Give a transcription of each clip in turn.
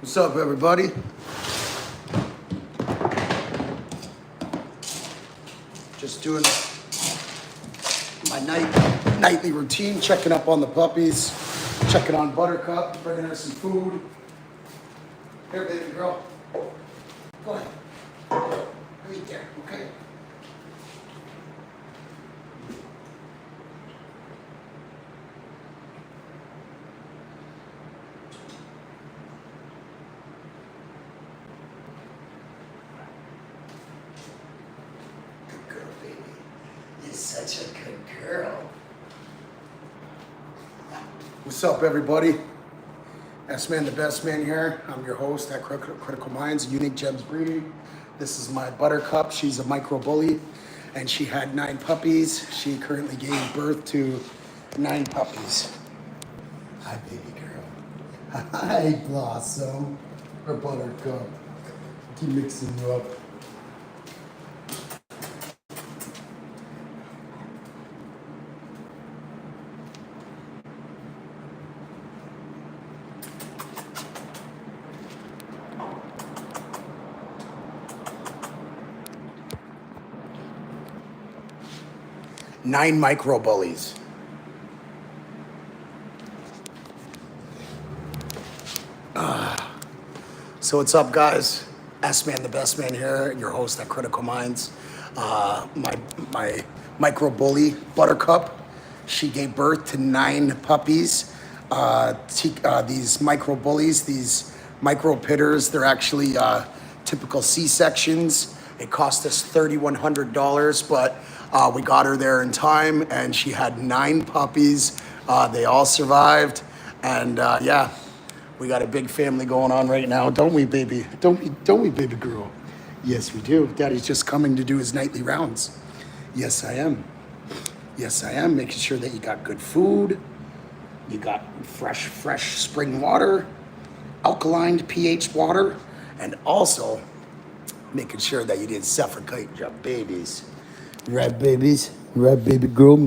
What's up, everybody? Just doing my nightly routine, checking up on the puppies, checking on Buttercup, bringing her some food. Here, baby girl. Go ahead. Right there, okay? Good girl, baby. You're such a good girl. What's up, everybody? S-Man, the best man here. I'm your host at Critical Minds, Unique Gems Breeding. This is my Buttercup. She's a micro bully, and she had 9 puppies. She currently gave birth to 9 puppies. Hi, baby girl. Hi, Blossom. Or Buttercup. Keep mixing you up. Nine micro bullies. So what's up, guys? S-Man, the best man here, your host at Critical Minds. My micro bully, Buttercup, she gave birth to 9 puppies. These micro bullies, these micro pitters, they're actually typical C-sections. It cost us $3,100, but we got her there in time, and she had 9 puppies. They all survived, and yeah. We got a big family going on right now, don't we, baby? Don't we, baby girl? Yes, we do. Daddy's just coming to do his nightly rounds. Yes, I am. Yes, I am. Making sure that you got good food. You got fresh spring water, alkaline pH water, and also making sure that you didn't suffocate your babies. Right, babies? Right, baby girl?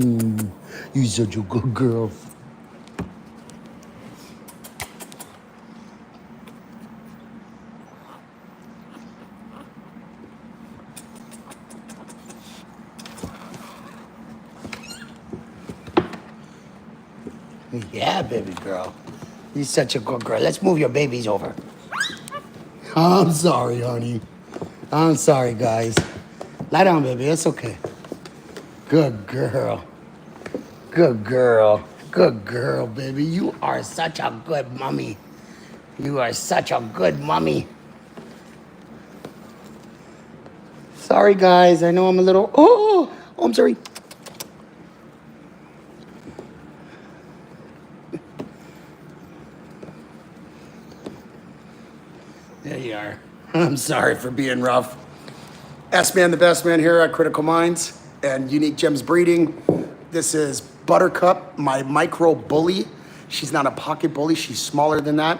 You such a good girl. Yeah, baby girl. You're such a good girl. Let's move your babies over. I'm sorry, honey. I'm sorry, guys. Lie down, baby. It's okay. Good girl. Good girl. Good girl, baby. You are such a good mommy. You are such a good mommy. Sorry, guys. I know I'm a little... Oh, I'm sorry. There you are. I'm sorry for being rough. S-Man, the best man here at Critical Minds and Unique Gems Breeding. This is Buttercup, my micro bully. She's not a pocket bully. She's smaller than that.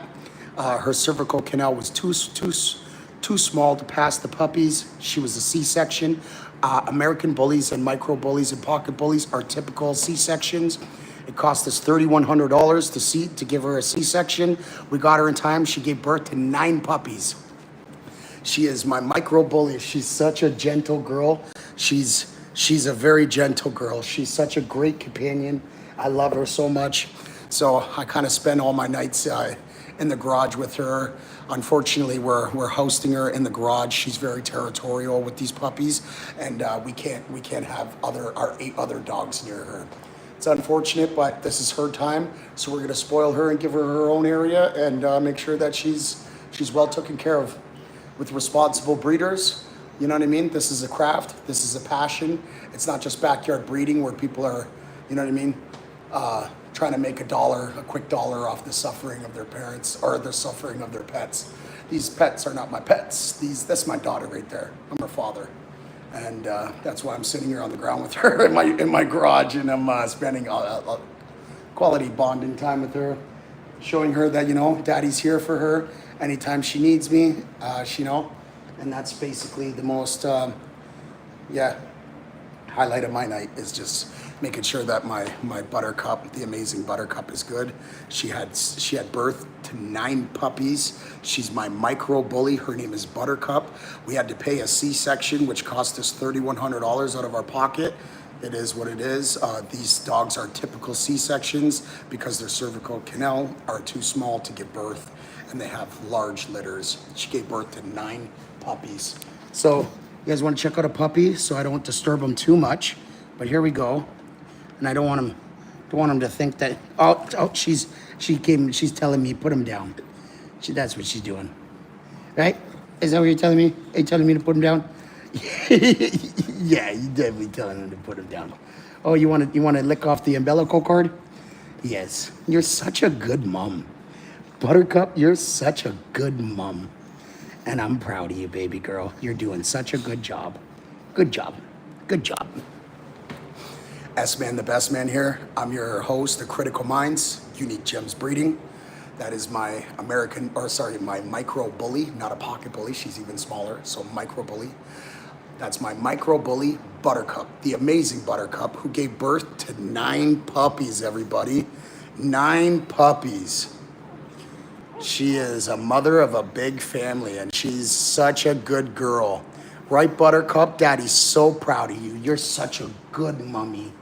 Her cervical canal was too small to pass the puppies. She was a C-section. American bullies and micro bullies and pocket bullies are typical C-sections. It cost us $3,100 to give her a C-section. We got her in time. She gave birth to 9 puppies. She is my micro bully. She's such a gentle girl. She's a very gentle girl. She's such a great companion. I love her so much. So I kind of spend all my nights in the garage with her. Unfortunately, we're hosting her in the garage. She's very territorial with these puppies, and we can't have our 8 other dogs near her. It's unfortunate, but this is her time, so we're gonna spoil her and give her her own area and make sure that she's well taken care of. With responsible breeders, you know what I mean? This is a craft, this is a passion. It's not just backyard breeding where people are, you know what I mean, trying to make a quick dollar off the suffering of their parents or the suffering of their pets. These pets are not my pets. That's my daughter right there. I'm her father. And that's why I'm sitting here on the ground with her in my garage, and I'm spending a quality bonding time with her, showing her that, you know, Daddy's here for her anytime she needs me, you know, and that's basically the most, highlight of my night is just making sure that my Buttercup, the amazing Buttercup, is good. She had birth to 9 puppies. She's my micro bully. Her name is Buttercup. We had to pay a C-section, which cost us $3,100 out of our pocket. It is what it is. These dogs are typical C-sections because their cervical canal are too small to give birth, and they have large litters. She gave birth to 9 puppies. So you guys want to check out a puppy? So I don't disturb them too much. But here we go. And I don't want them to think that she's telling me put him down. That's what she's doing, right? Is that what you're telling me? Are you telling me to put him down? Yeah, you're definitely telling him to put him down. Oh, you want to lick off the umbilical cord? Yes. You're such a good mom, Buttercup. You're such a good mom, and I'm proud of you, baby girl. You're doing such a good job. Good job. Good job. S-Man, the best man here. I'm your host of Critical Minds, Unique Gems Breeding. That is my my micro bully, not a pocket bully. She's even smaller, so micro bully. That's my micro bully, Buttercup, the amazing Buttercup, who gave birth to 9 puppies, everybody. 9 puppies. She is a mother of a big family, and she's such a good girl. Right, Buttercup? Daddy's so proud of you. You're such a good mommy.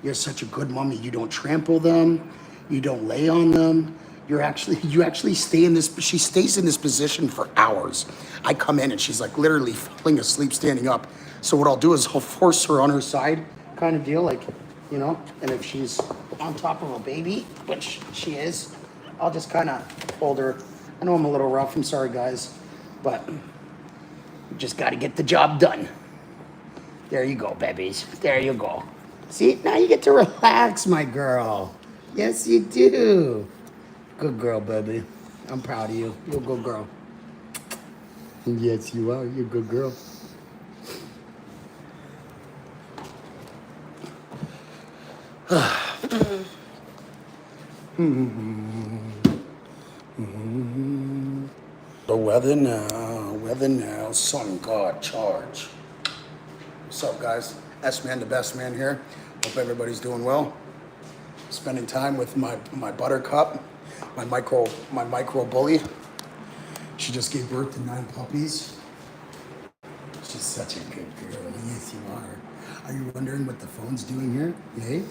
You're such a good mommy. You don't trample them. You don't lay on them. You actually stay in this. She stays in this position for hours. I come in and she's like literally falling asleep, standing up. So what I'll do is I'll force her on her side, kind of deal, like, you know. And if she's on top of a baby, which she is, I'll just kind of hold her. I know I'm a little rough. I'm sorry, guys, but we just got to get the job done. There you go, babies. There you go. See, now you get to relax, my girl. Yes, you do. Good girl, baby. I'm proud of you. You're a good girl. Yes, you are. You're a good girl. The weather now, sun god charge. What's up, guys? S-Man, the best man here. Hope everybody's doing well. Spending time with my Buttercup, my micro bully. She just gave birth to 9 puppies. She's such a good girl. Yes, you are. Are you wondering what the phone's doing here? Hey?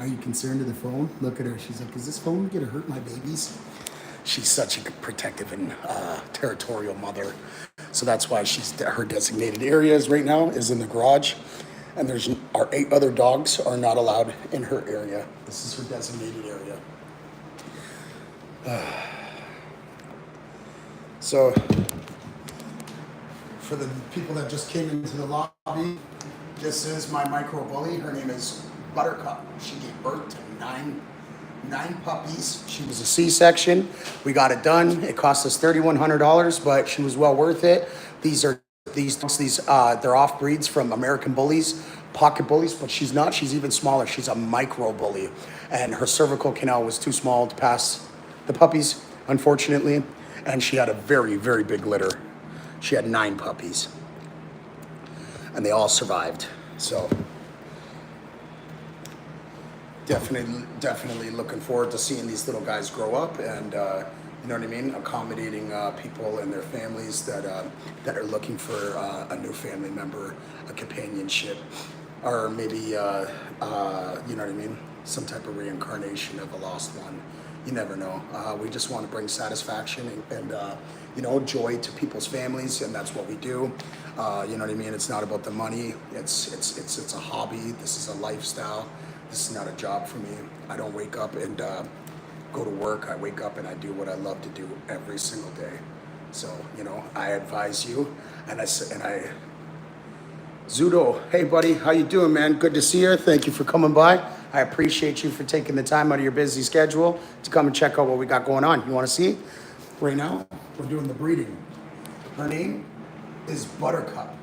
Are you concerned of the phone? Look at her. She's like, is this phone gonna hurt my babies? She's such a protective and territorial mother. So that's why her designated areas right now is in the garage. And our 8 other dogs are not allowed in her area. This is her designated area. So, for the people that just came into the lobby, this is my micro bully. Her name is Buttercup. She gave birth to 9 puppies. She was a C-section. We got it done. It cost us $3,100, but she was well worth it. They're off breeds from American bullies, pocket bullies, but she's not. She's even smaller. She's a micro bully, and her cervical canal was too small to pass the puppies, unfortunately, and she had a very, very big litter. She had 9 puppies, and they all survived. So definitely looking forward to seeing these little guys grow up, and you know what I mean, accommodating people and their families that are looking for a new family member, a companionship, or maybe you know what I mean, some type of reincarnation of a lost one. You never know. We just want to bring satisfaction and you know, joy to people's families, and that's what we do. You know what I mean? It's not about the money. It's a hobby. This is a lifestyle. This is not a job for me. I don't wake up and go to work. I wake up and I do what I love to do every single day. So, you know, I advise you, and I Zudo, hey buddy, how you doing, man? Good to see you. Thank you for coming by. I appreciate you for taking the time out of your busy schedule to come and check out what we got going on. You want to see? Right now, we're doing the breeding. Her name is Buttercup.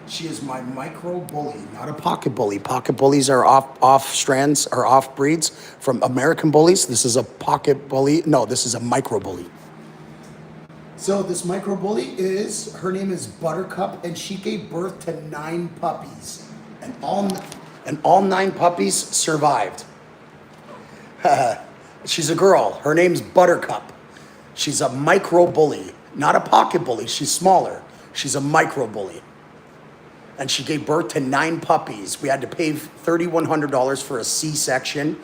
She is my micro bully, not a pocket bully. Pocket bullies are off strands, or off breeds from American bullies. This is a pocket bully. No, this is a micro bully. So this micro bully her name is Buttercup, and she gave birth to 9 puppies. And all and all 9 puppies survived. She's a girl. Her name's Buttercup. She's a micro bully, not a pocket bully. She's smaller. She's a micro bully. And she gave birth to 9 puppies. We had to pay $3,100 for a C-section.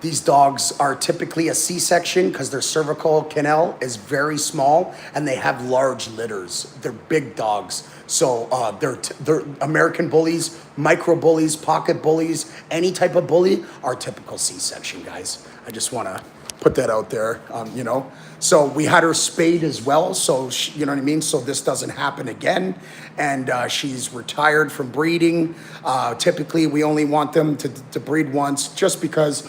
These dogs are typically a C-section because their cervical canal is very small and they have large litters. They're big dogs. So they're American bullies, micro bullies, pocket bullies, any type of bully are typical C-section, guys. I just want to put that out there, you know. So we had her spayed as well. So, you know what I mean? So this doesn't happen again. And she's retired from breeding. Typically, we only want them to breed once just because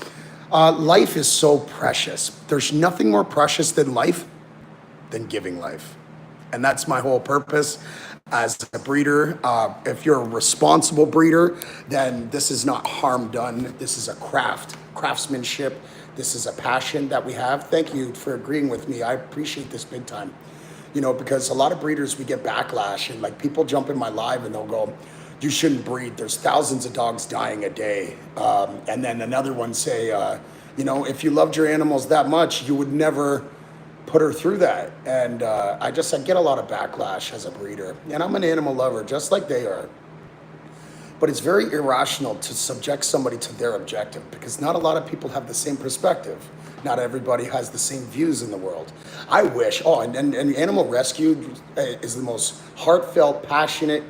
life is so precious. There's nothing more precious than life than giving life. And that's my whole purpose as a breeder. If you're a responsible breeder, then this is not harm done. This is a craftsmanship. This is a passion that we have. Thank you for agreeing with me. I appreciate this big time. You know, because a lot of breeders, we get backlash and like people jump in my live and they'll go, you shouldn't breed. There's thousands of dogs dying a day. And then another one say, you know, if you loved your animals that much, you would never put her through that. And I get a lot of backlash as a breeder. And I'm an animal lover, just like they are. But it's very irrational to subject somebody to their objective because not a lot of people have the same perspective. Not everybody has the same views in the world. I wish, and animal rescue is the most heartfelt, passionate,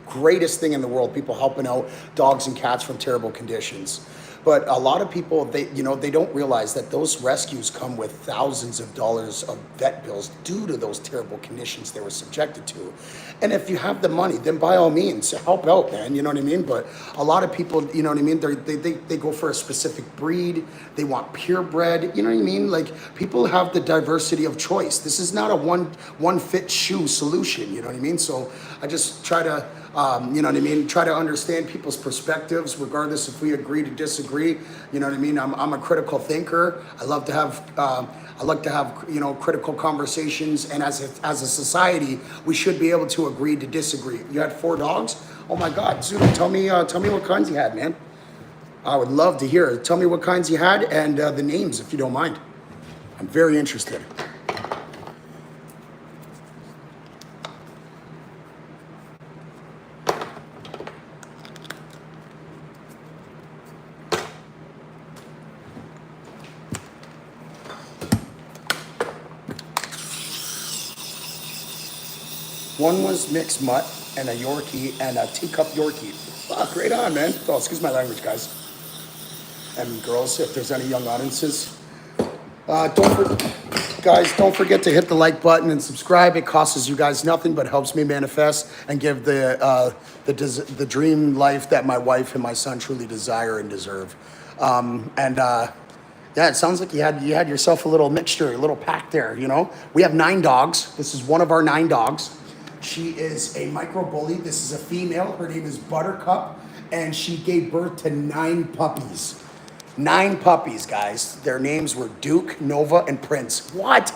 greatest thing in the world. People helping out dogs and cats from terrible conditions. But a lot of people, they don't realize that those rescues come with thousands of dollars of vet bills due to those terrible conditions they were subjected to. And if you have the money, then by all means, help out, man. You know what I mean? But a lot of people, you know what I mean? They go for a specific breed. They want purebred. You know what I mean? Like people have the diversity of choice. This is not a one fit shoe solution. You know what I mean? So I just try to, you know what I mean? Try to understand people's perspectives, regardless if we agree to disagree. You know what I mean? I'm a critical thinker. I like to have you know, critical conversations. And as a society, we should be able to agree to disagree. You had 4 dogs? Oh my God, Zulu, tell me what kinds you had, man. I would love to hear. Tell me what kinds you had and the names, if you don't mind. I'm very interested. One was mixed mutt and a Yorkie and a teacup Yorkie. Wow, great on, man. Oh, excuse my language, guys. And girls, if there's any young audiences. Don't forget to hit the like button and subscribe. It costs you guys nothing, but helps me manifest and give the dream life that my wife and my son truly desire and deserve. Yeah, it sounds like you had yourself a little mixture, a little pack there, you know? We have 9 dogs. This is one of our 9 dogs. She is a micro bully. This is a female. Her name is Buttercup, and she gave birth to 9 puppies. 9 puppies, guys. Their names were Duke, Nova, and Prince. What?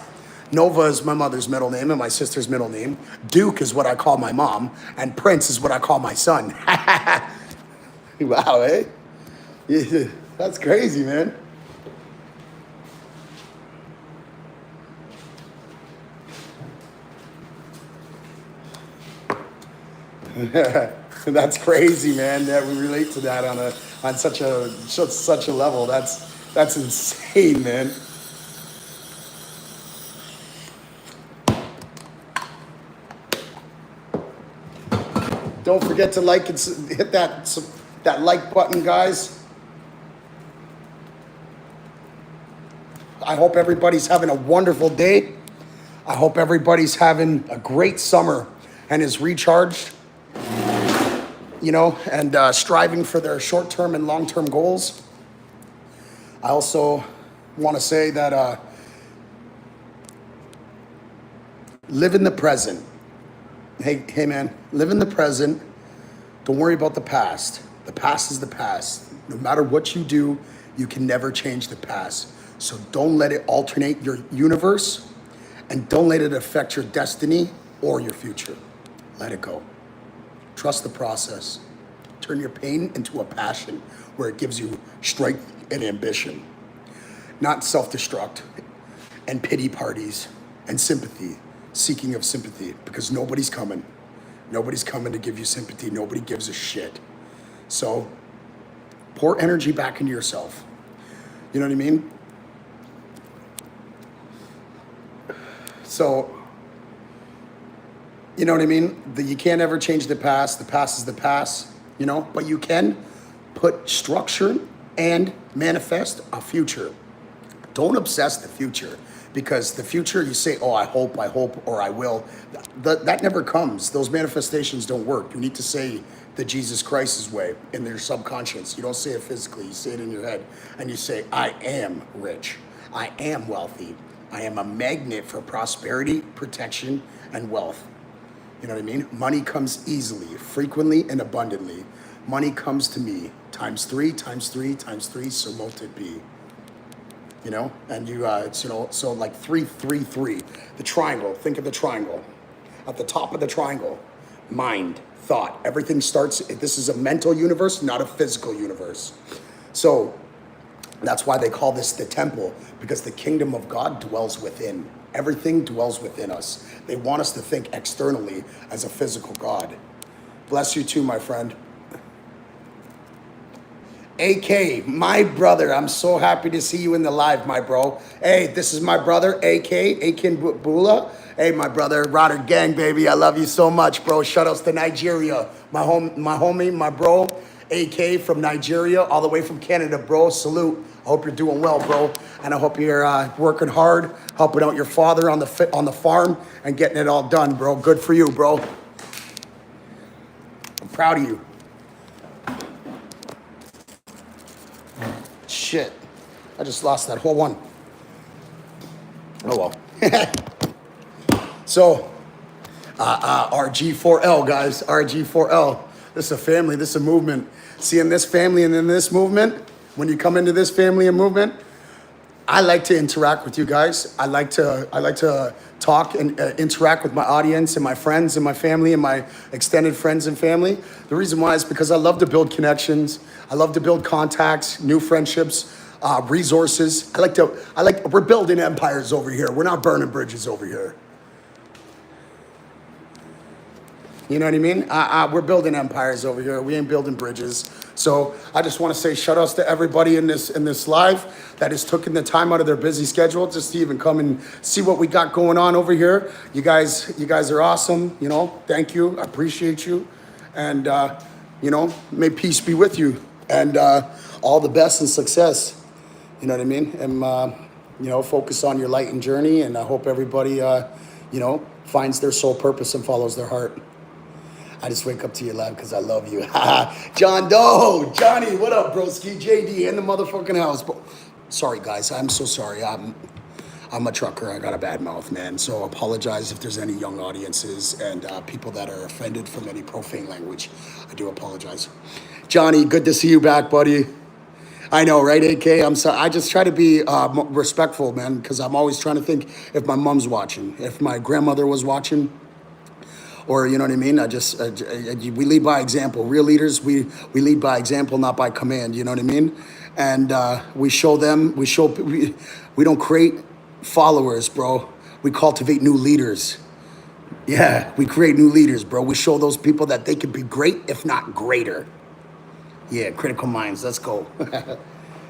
Nova is my mother's middle name and my sister's middle name. Duke is what I call my mom, and Prince is what I call my son. Wow, eh? Yeah, that's crazy, man. That's crazy, man. That we relate to that on such a level. That's insane, man. Don't forget to like and hit that like button, guys. I hope everybody's having a wonderful day. I hope everybody's having a great summer and is recharged, you know, and striving for their short-term and long-term goals. I also want to say that live in the present. Hey man, live in the present. Don't worry about the past. The past is the past. No matter what you do, you can never change the past. So don't let it alternate your universe, and don't let it affect your destiny or your future. Let it go. Trust the process. Turn your pain into a passion where it gives you strength and ambition, not self-destruct and pity parties and sympathy, seeking of sympathy, because nobody's coming. Nobody's coming to give you sympathy. Nobody gives a shit. So pour energy back into yourself. You know what I mean? So, you know what I mean? You can't ever change the past. The past is the past, you know? But you can put structure and manifest a future. Don't obsess the future, because the future, you say, oh, I hope, or I will. That never comes. Those manifestations don't work. You need to say the Jesus Christ's way in your subconscious. You don't say it physically. You say it in your head. And you say, I am rich. I am wealthy. I am a magnet for prosperity, protection, and wealth. You know what I mean? Money comes easily, frequently, and abundantly. Money comes to me times 3, times 3, times 3, so mote it be. You know, and it's, you know, so like 3, 3, 3. The triangle, think of the triangle. At the top of the triangle, mind, thought, everything starts, this is a mental universe, not a physical universe. So that's why they call this the temple, because the kingdom of God dwells within. Everything dwells within us. They want us to think externally as a physical God. Bless you too, my friend. AK, my brother, I'm so happy to see you in the live, my bro. Hey, this is my brother, AK, Akin Bula. Hey, my brother, Rodder Gang, baby, I love you so much, bro. Shoutouts to Nigeria. My homie, my bro, AK from Nigeria, all the way from Canada, bro. Salute. I hope you're doing well, bro. And I hope you're working hard, helping out your father on the farm and getting it all done, bro. Good for you, bro. I'm proud of you. Shit, I just lost that whole one. Oh well. So, RG4L, guys, RG4L. This is a family, this is a movement. Seeing this family and in this movement, when you come into this family and movement, I like to interact with you guys. I like to talk and interact with my audience and my friends and my family and my extended friends and family. The reason why is because I love to build connections. I love to build contacts, new friendships, resources. We're building empires over here. We're not burning bridges over here. You know what I mean? We're building empires over here. We ain't building bridges. So I just want to say shout outs to everybody in this live that has taken the time out of their busy schedule just to even come and see what we got going on over here. You guys are awesome. You know, thank you. I appreciate you. And, you know, may peace be with you. And all the best and success. You know what I mean? And, you know, focus on your light and journey. And I hope everybody, you know, finds their soul purpose and follows their heart. I just wake up to your live because I love you. John Doe, Johnny, what up, broski? JD in the motherfucking house. Sorry, guys. I'm so sorry. I'm a trucker. I got a bad mouth, man. So apologize if there's any young audiences and people that are offended from any profane language. I do apologize. Johnny, good to see you back, buddy. I know, right, AK? I'm sorry. I just try to be respectful, man, because I'm always trying to think if my mom's watching, if my grandmother was watching. Or, you know what I mean? We lead by example. Real leaders, we lead by example, not by command, you know what I mean? And we don't create followers, bro. We cultivate new leaders. Yeah, we create new leaders, bro. We show those people that they can be great, if not greater. Yeah, critical minds, let's go.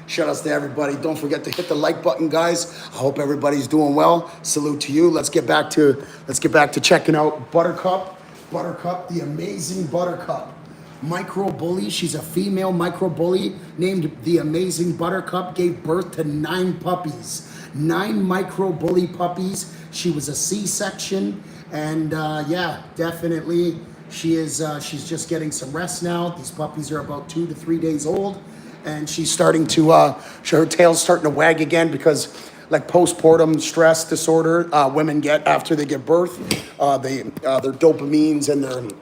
Shout outs to everybody. Don't forget to hit the like button, guys. I hope everybody's doing well. Salute to you. Let's get back to checking out Buttercup. Buttercup, the amazing Buttercup. Micro bully. She's a female micro bully named the amazing Buttercup. Gave birth to 9 puppies. 9 micro bully puppies. She was a C-section. And yeah, definitely she's just getting some rest now. These puppies are about 2 to 3 days old. And she's starting to, her tail's starting to wag again because like postpartum stress disorder women get after they give birth, their dopamines and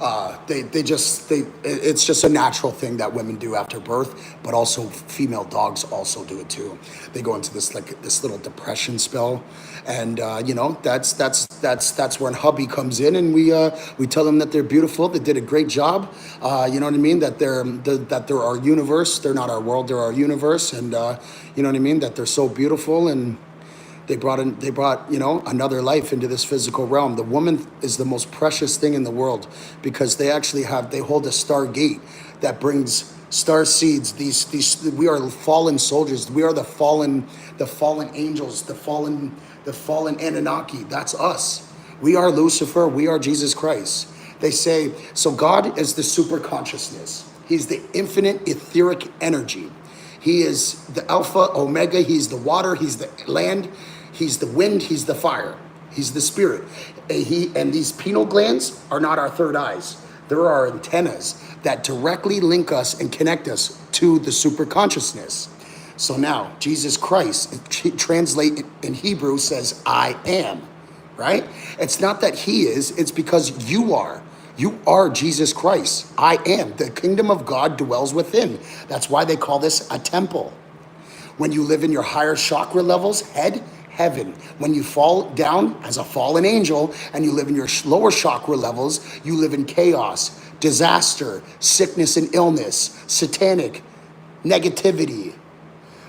It's just a natural thing that women do after birth, but also female dogs also do it too. They go into this little depression spell, and that's when hubby comes in, and we tell them that they're beautiful, they did a great job. You know what I mean? That they're our universe. They're not our world. They're our universe, and you know what I mean? That they're so beautiful, and they brought another life into this physical realm. The woman is the most precious thing in the world, because they hold a star gate that brings star seeds. We are fallen soldiers. We are the fallen angels, the fallen Anunnaki. That's us. We are Lucifer. We are Jesus Christ. They say, so God is the super consciousness. He's the infinite etheric energy. He is the Alpha, Omega. He's the water. He's the land. He's the wind. He's the fire. He's the spirit. And these pineal glands are not our third eyes. They're our antennas that directly link us and connect us to the super consciousness. So now, Jesus Christ, translate in Hebrew, says, I am, right? It's not that he is, it's because you are. You are Jesus Christ. I am. The kingdom of God dwells within. That's why they call this a temple. When you live in your higher chakra levels, heaven. When you fall down as a fallen angel and you live in your lower chakra levels, you live in chaos, disaster, sickness and illness, satanic, negativity.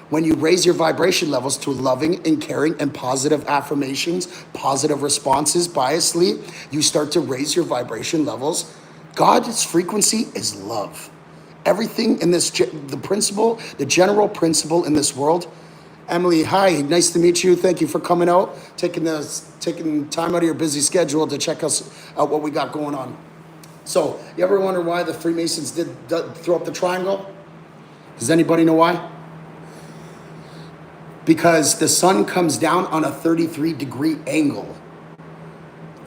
When you raise your vibration levels to loving and caring and positive affirmations, positive responses, biasly, you start to raise your vibration levels. God's frequency is love. Everything in this, the general principle in this world. Emily, hi, nice to meet you. Thank you for coming out, taking time out of your busy schedule to check us out, what we got going on. So, you ever wonder why the Freemasons did throw up the triangle? Does anybody know why? Because the sun comes down on a 33-degree angle.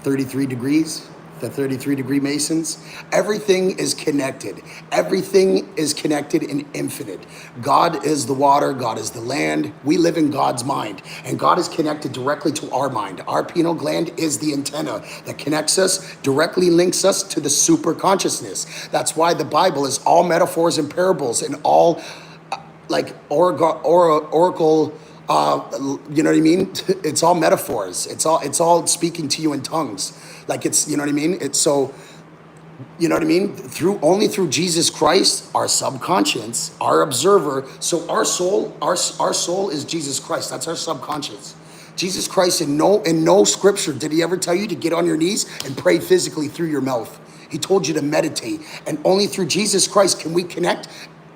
33 degrees, the 33-degree Masons. Everything is connected. Everything is connected and infinite. God is the water. God is the land. We live in God's mind. And God is connected directly to our mind. Our pineal gland is the antenna that connects us, directly links us to the super consciousness. That's why the Bible is all metaphors and parables and all like oracle, you know what I mean? It's all metaphors. It's all speaking to you in tongues. Like it's, you know what I mean? It's so, you know what I mean? Only through Jesus Christ, our subconscious, our observer. So our soul is Jesus Christ. That's our subconscious. Jesus Christ, in no scripture did he ever tell you to get on your knees and pray physically through your mouth. He told you to meditate. And only through Jesus Christ can we connect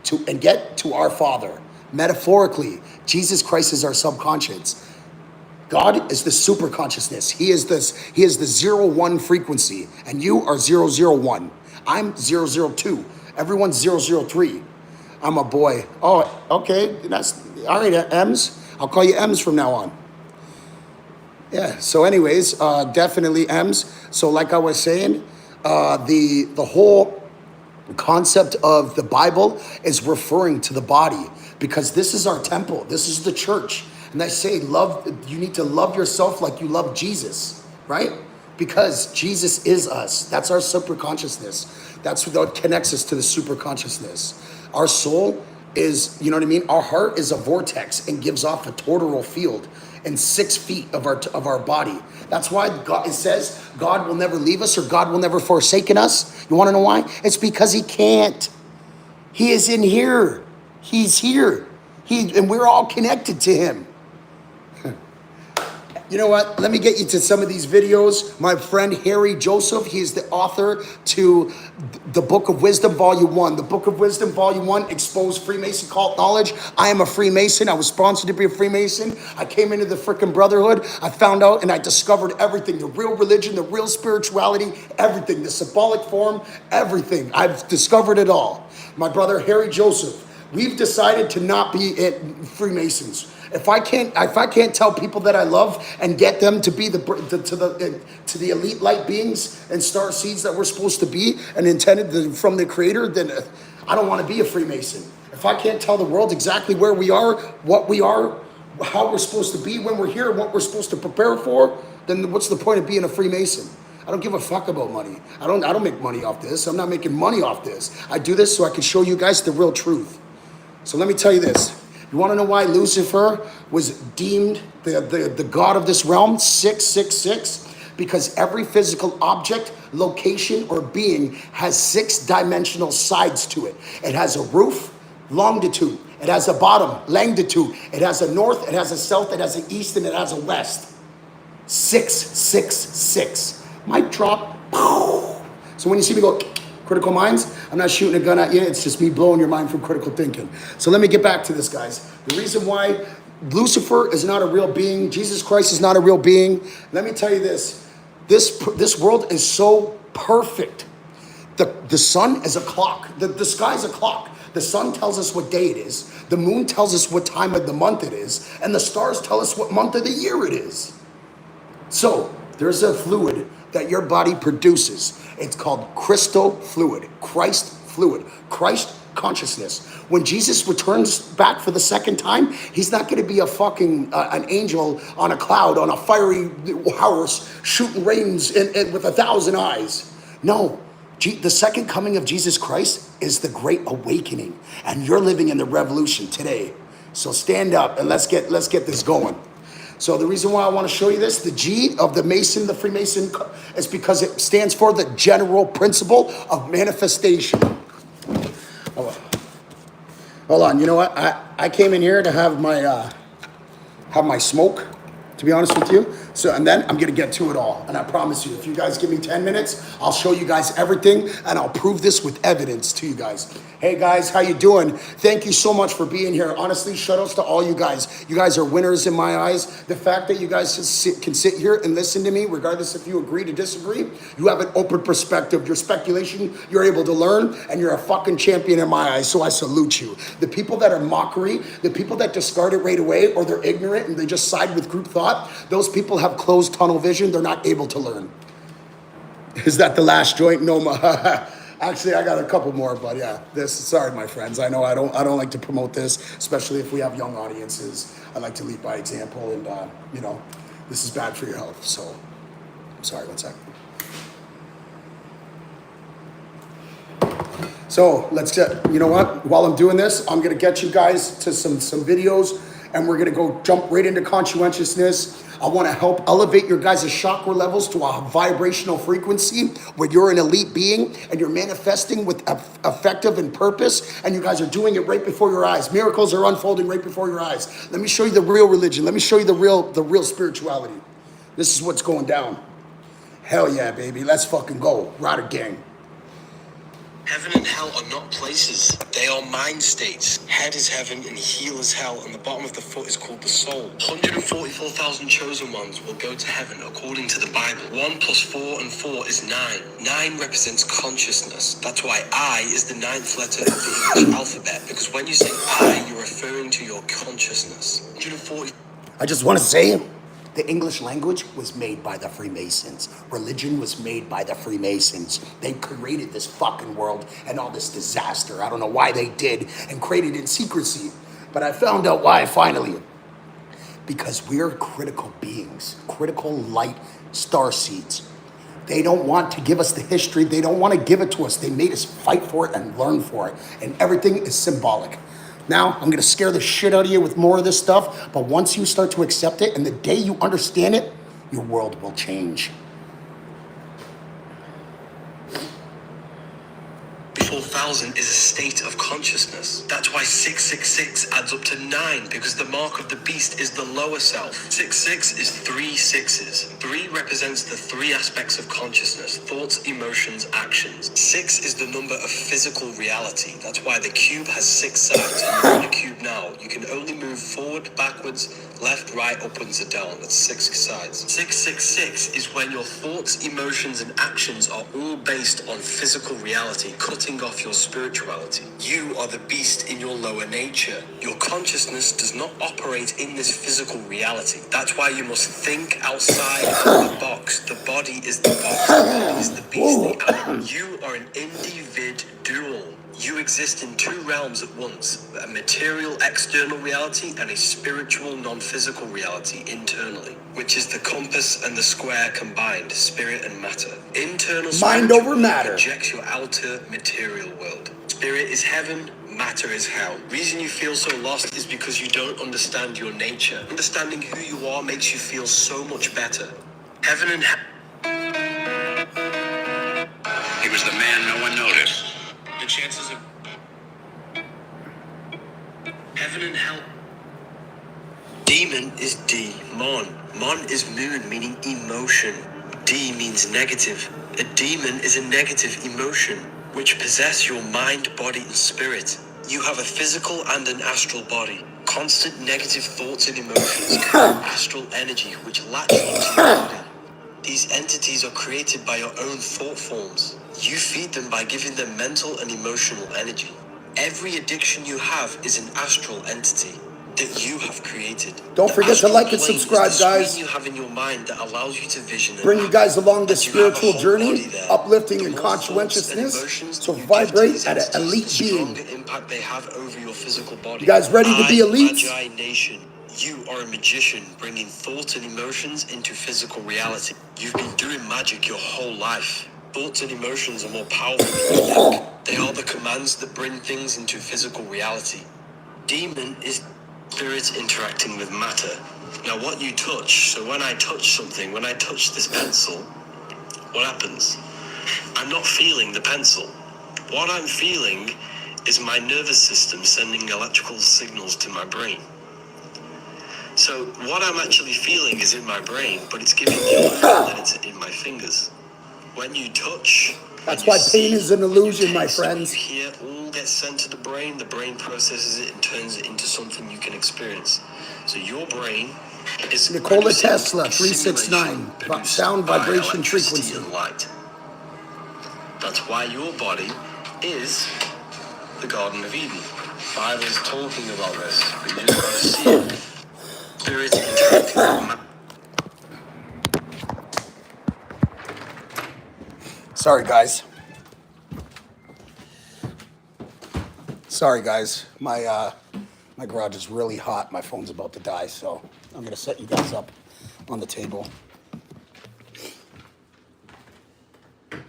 to and get to our Father. Metaphorically, Jesus Christ is our subconscious. God is the super consciousness. He is the 0-1 frequency, and you are 0-0-1. I'm 0-0-2. Everyone's 0-0-3. I'm a boy. Oh, okay. That's all right, M's. I'll call you M's from now on. Yeah. So, anyways, definitely M's. So, like I was saying, the whole concept of the Bible is referring to the body, because this is our temple. This is the church. And they say you need to love yourself like you love Jesus, right? Because Jesus is us. That's our super consciousness. That's what connects us to the super consciousness. Our soul is, you know what I mean? Our heart is a vortex and gives off a toroidal field in 6 feet of our body. That's why it says God will never leave us or God will never forsake us. You want to know why? It's because he can't. He is in here. He's here. And we're all connected to him. You know what? Let me get you to some of these videos. My friend Harry Joseph, he is the author to the Book of Wisdom, Volume 1. The Book of Wisdom, Volume 1, Exposed Freemason Cult Knowledge. I am a Freemason. I was sponsored to be a Freemason. I came into the freaking brotherhood. I found out and I discovered everything. The real religion, the real spirituality, everything. The symbolic form, everything. I've discovered it all. My brother Harry Joseph, we've decided to not be Freemasons. If I can't tell people that I love and get them to be to the elite light beings and star seeds that we're supposed to be and intended from the Creator, then I don't want to be a Freemason. If I can't tell the world exactly where we are, what we are, how we're supposed to be when we're here, and what we're supposed to prepare for, then what's the point of being a Freemason? I don't give a fuck about money. I don't make money off this. I'm not making money off this. I do this so I can show you guys the real truth. So let me tell you this. You want to know why Lucifer was deemed the god of this realm, 666? Because every physical object, location, or being has 6-dimensional sides to it. It has a roof, longitude. It has a bottom, longitude. It has a north, it has a south, it has an east, and it has a west. 666. Mic drop. So when you see me go, critical minds, I'm not shooting a gun at you. It's just me blowing your mind from critical thinking. So let me get back to this, guys. The reason why Lucifer is not a real being, Jesus Christ is not a real being. Let me tell you this. This world is so perfect. The sun is a clock. The sky is a clock. The sun tells us what day it is. The moon tells us what time of the month it is. And the stars tell us what month of the year it is. So there's a fluid that your body produces. It's called crystal fluid, Christ fluid, Christ consciousness. When Jesus returns back for the second time, he's not going to be a fucking an angel on a cloud on a fiery horse shooting rains with 1,000 eyes. No, the second coming of Jesus Christ is the great awakening, and you're living in the revolution today. So stand up and let's get this going. So the reason why I want to show you this, the G of the Mason, the Freemason, is because it stands for the general principle of manifestation. Hold on, you know what? I came in here to have my smoke, to be honest with you. So, and then I'm gonna get to it all. And I promise you, if you guys give me 10 minutes, I'll show you guys everything and I'll prove this with evidence to you guys. Hey guys, how you doing? Thank you so much for being here. Honestly, shout outs to all you guys. You guys are winners in my eyes. The fact that you guys can sit here and listen to me, regardless if you agree to disagree, you have an open perspective. Your speculation, you're able to learn, and you're a fucking champion in my eyes, so I salute you. The people that are mockery, the people that discard it right away, or they're ignorant and they just side with group thought, those people have closed tunnel vision. They're not able to learn. Is that the last joint? No, actually, I got a couple more, but yeah, sorry, my friends. I know I don't like to promote this, especially if we have young audiences. I like to lead by example, and this is bad for your health. So, I'm sorry. 1 second. So let's get. You know what? While I'm doing this, I'm gonna get you guys to some videos, and we're gonna go jump right into conscientiousness. I want to help elevate your guys' chakra levels to a vibrational frequency where you're an elite being and you're manifesting with effective and purpose, and you guys are doing it right before your eyes. Miracles are unfolding right before your eyes. Let me show you the real religion. Let me show you the real spirituality. This is what's going down. Hell yeah, baby. Let's fucking go. Rider gang. Heaven and hell are not places. They are mind states. Head is heaven and heel is hell, and the bottom of the foot is called the soul. 144,000 chosen ones will go to heaven according to the Bible. 1 plus 4 and 4 is 9. 9 represents consciousness. That's why I is the 9th letter of the English alphabet, because when you say I, you're referring to your consciousness. 140. I just want to say, the English language was made by the Freemasons. Religion was made by the Freemasons. They created this fucking world and all this disaster. I don't know why they did, and created it in secrecy. But I found out why finally. Because we're critical beings, critical light star seeds. They don't want to give us the history. They don't want to give it to us. They made us fight for it and learn for it. And everything is symbolic. Now, I'm going to scare the shit out of you with more of this stuff, but once you start to accept it, and the day you understand it, your world will change. 4,000 is a state of consciousness. That's why 666 adds up to 9, because the mark of the beast is the lower self. 66 is 3 sixes. 3 represents the 3 aspects of consciousness: thoughts, emotions, actions. 6 is the number of physical reality. That's why the cube has 6 sides. You're in a cube now. You can only move forward, backwards, left, right, upwards, and down. That's 6 sides. 666 is when your thoughts, emotions, and actions are all based on physical reality, cutting off your spirituality. You are the beast in your lower nature. Your consciousness does not operate in this physical reality. That's why you must think outside of the box. The body is the box. The body is the beast, the animal. You are an individual. You exist in two realms at once, a material external reality and a spiritual non-physical reality internally, which is the compass and the square combined, spirit and matter. Internal Mind spiritual over world matter. projects your outer material world. Spirit is heaven, matter is hell. Reason you feel so lost is because you don't understand your nature. Understanding who you are makes you feel so much better. Heaven and hell. He was the man no one noticed. The chances of heaven and hell. Demon is demon. Mon is moon, meaning emotion. D means negative. A demon is a negative emotion, which possess your mind, body, and spirit. You have a physical and an astral body. Constant negative thoughts and emotions create astral energy, which latch onto your body. These entities are created by your own thought forms. You feed them by giving them mental and emotional energy. Every addiction you have is an astral entity that you have created. Don't The forget to astral like and plane is subscribe, the screen guys. you have in your mind that allows you to vision and Bring you guys along this and you have a spiritual whole journey, body there. uplifting The in more thoughts and conscientiousness, emotions so that you give to vibrate these at an entities, elite the being. stronger impact they have over your physical body. You guys ready to be elites? Magi Nation. You are a magician bringing thoughts and emotions into physical reality. You've been doing magic your whole life. Thoughts and emotions are more powerful than you think. They are the commands that bring things into physical reality. Demon is spirits interacting with matter. Now what you touch, so when I touch something, when I touch this pencil, what happens? I'm not feeling the pencil. What I'm feeling is my nervous system sending electrical signals to my brain. So what I'm actually feeling is in my brain, but it's giving the illusion that it's in my fingers. When you touch, That's when why you pain see, is an when illusion, you my taste, when friends. you hear, all gets sent to the brain processes it and turns it into something you can experience. So your brain is Nikola producing Tesla, a simulation 369, produced sound, by vibration, electricity frequency. and light. That's why your body is the Garden of Eden. Bible's talking about this, but you just gotta see it. Spirit interacting with matter. Sorry, guys. Sorry, guys. My garage is really hot. My phone's about to die, so I'm gonna set you guys up on the table. You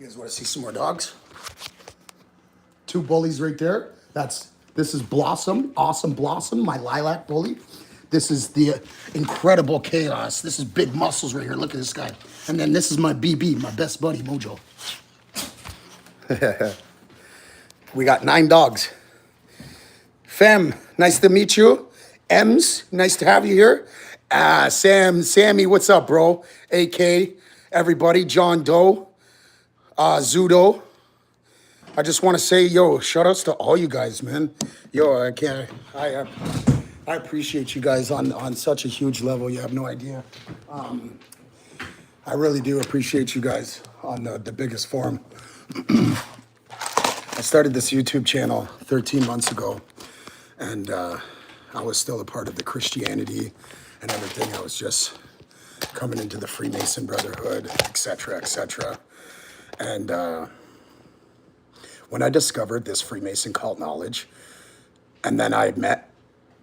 guys want to see some more dogs? Two bullies right there. This is Blossom, awesome Blossom, my lilac bully. This is the incredible Chaos. This is big muscles right here. Look at this guy. And then this is my BB, my best buddy, Mojo. We got 9 dogs. Fem, nice to meet you. Ems, nice to have you here. Sammy, what's up, bro? AK, everybody, John Doe, Zudo. I just want to say, yo, shout outs to all you guys, man. Yo, I appreciate you guys on such a huge level. You have no idea. I really do appreciate you guys on the biggest form. I started this YouTube channel 13 months ago, and I was still a part of the Christianity and everything. I was just coming into the Freemason brotherhood, etc., etc. And when I discovered this Freemason cult knowledge, and then I met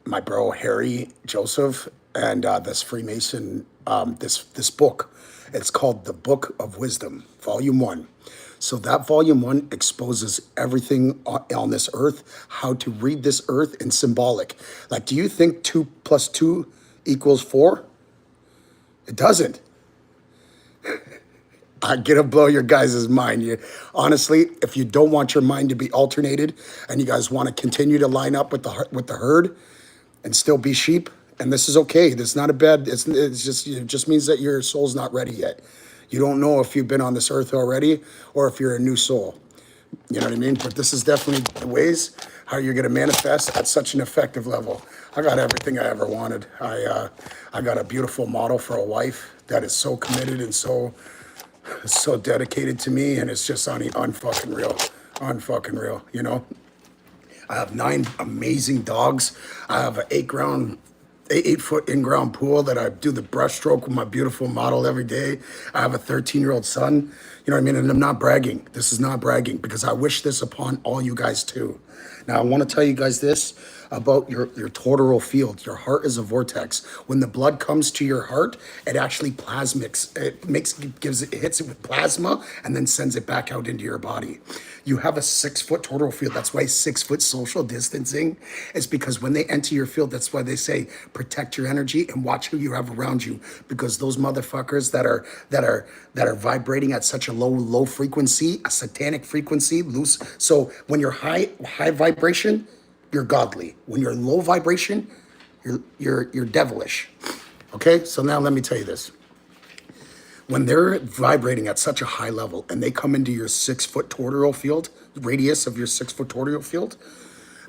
my bro Harry Joseph and this Freemason, this book. It's called The Book of Wisdom, Volume 1. So that Volume 1 exposes everything on this earth, how to read this earth in symbolic. Like, do you think 2 + 2 = 4? It doesn't. I'm gonna blow your guys' mind. Honestly, if you don't want your mind to be alternated and you guys want to continue to line up with the herd and still be sheep, and this is okay. This is not a bad. It just means that your soul's not ready yet. You don't know if you've been on this earth already or if you're a new soul. You know what I mean? But this is definitely the ways how you're gonna manifest at such an effective level. I got everything I ever wanted. I got a beautiful model for a wife that is so committed and so dedicated to me, and it's just unfucking real, you know? I have 9 amazing dogs. I have an 8 ground 8 foot in-ground pool that I do the brushstroke with my beautiful model every day. I have a 13-year-old son. You know what I mean? And I'm not bragging. This is not bragging because I wish this upon all you guys too. Now I want to tell you guys this about your total field. Your heart is a vortex. When the blood comes to your heart, it actually plasmics. It hits it with plasma and then sends it back out into your body. You have a 6 foot total field. That's why 6 foot social distancing is because when they enter your field, that's why they say protect your energy and watch who you have around you. Because those motherfuckers that are vibrating at such a low frequency, a satanic frequency, loose. So when you're high vibration, you're godly. When you're low vibration, you're devilish. Okay, so now let me tell you this. When they're vibrating at such a high level and they come into your 6 foot toroidal field, radius of your 6 foot toroidal field,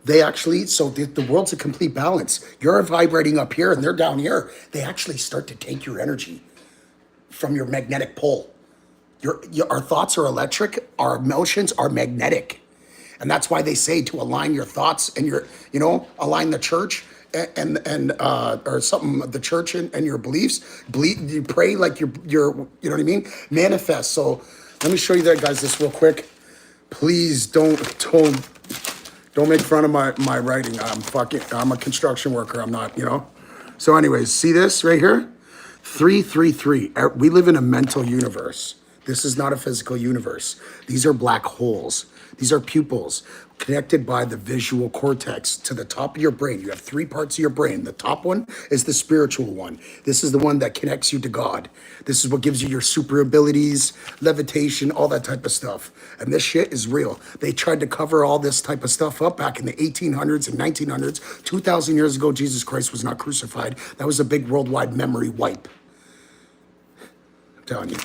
they actually, so the world's a complete balance. You're vibrating up here and they're down here. They actually start to take your energy from your magnetic pole. Our thoughts are electric, our emotions are magnetic. And that's why they say to align your thoughts and align the church and or something, the church and your beliefs. You pray like you're, you know what I mean? Manifest. So let me show you that, guys, this real quick. Please don't make fun of my writing. I'm a construction worker. I'm not, So anyways, see this right here? 333. We live in a mental universe. This is not a physical universe. These are black holes. These are pupils connected by the visual cortex to the top of your brain. You have 3 parts of your brain. The top one is the spiritual one. This is the one that connects you to God. This is what gives you your super abilities, levitation, all that type of stuff. And this shit is real. They tried to cover all this type of stuff up back in the 1800s and 1900s. 2,000 years ago, Jesus Christ was not crucified. That was a big worldwide memory wipe. Telling you,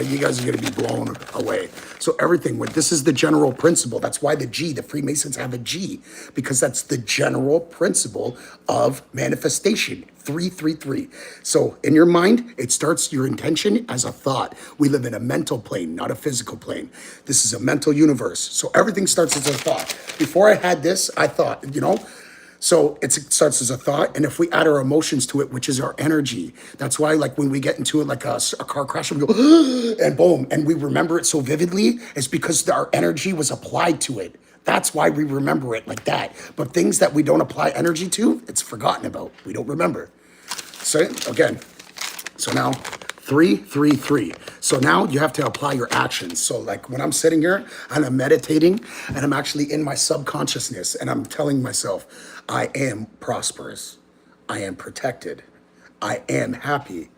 you guys are gonna be blown away. So everything, this is the general principle. That's why the Freemasons have a G, because that's the general principle of manifestation. 333. So in your mind, it starts your intention as a thought. We live in a mental plane, not a physical plane. This is a mental universe. So everything starts as a thought. Before I had this, I thought, So it starts as a thought, and if we add our emotions to it, which is our energy, that's why, like, when we get into it, like a car crash, and we go, and boom, and we remember it so vividly, it's because our energy was applied to it. That's why we remember it like that. But things that we don't apply energy to, it's forgotten about. We don't remember. So again, so now 333. So now you have to apply your actions. So like when I'm sitting here and I'm meditating and I'm actually in my subconsciousness and I'm telling myself, I am prosperous. I am protected. I am happy.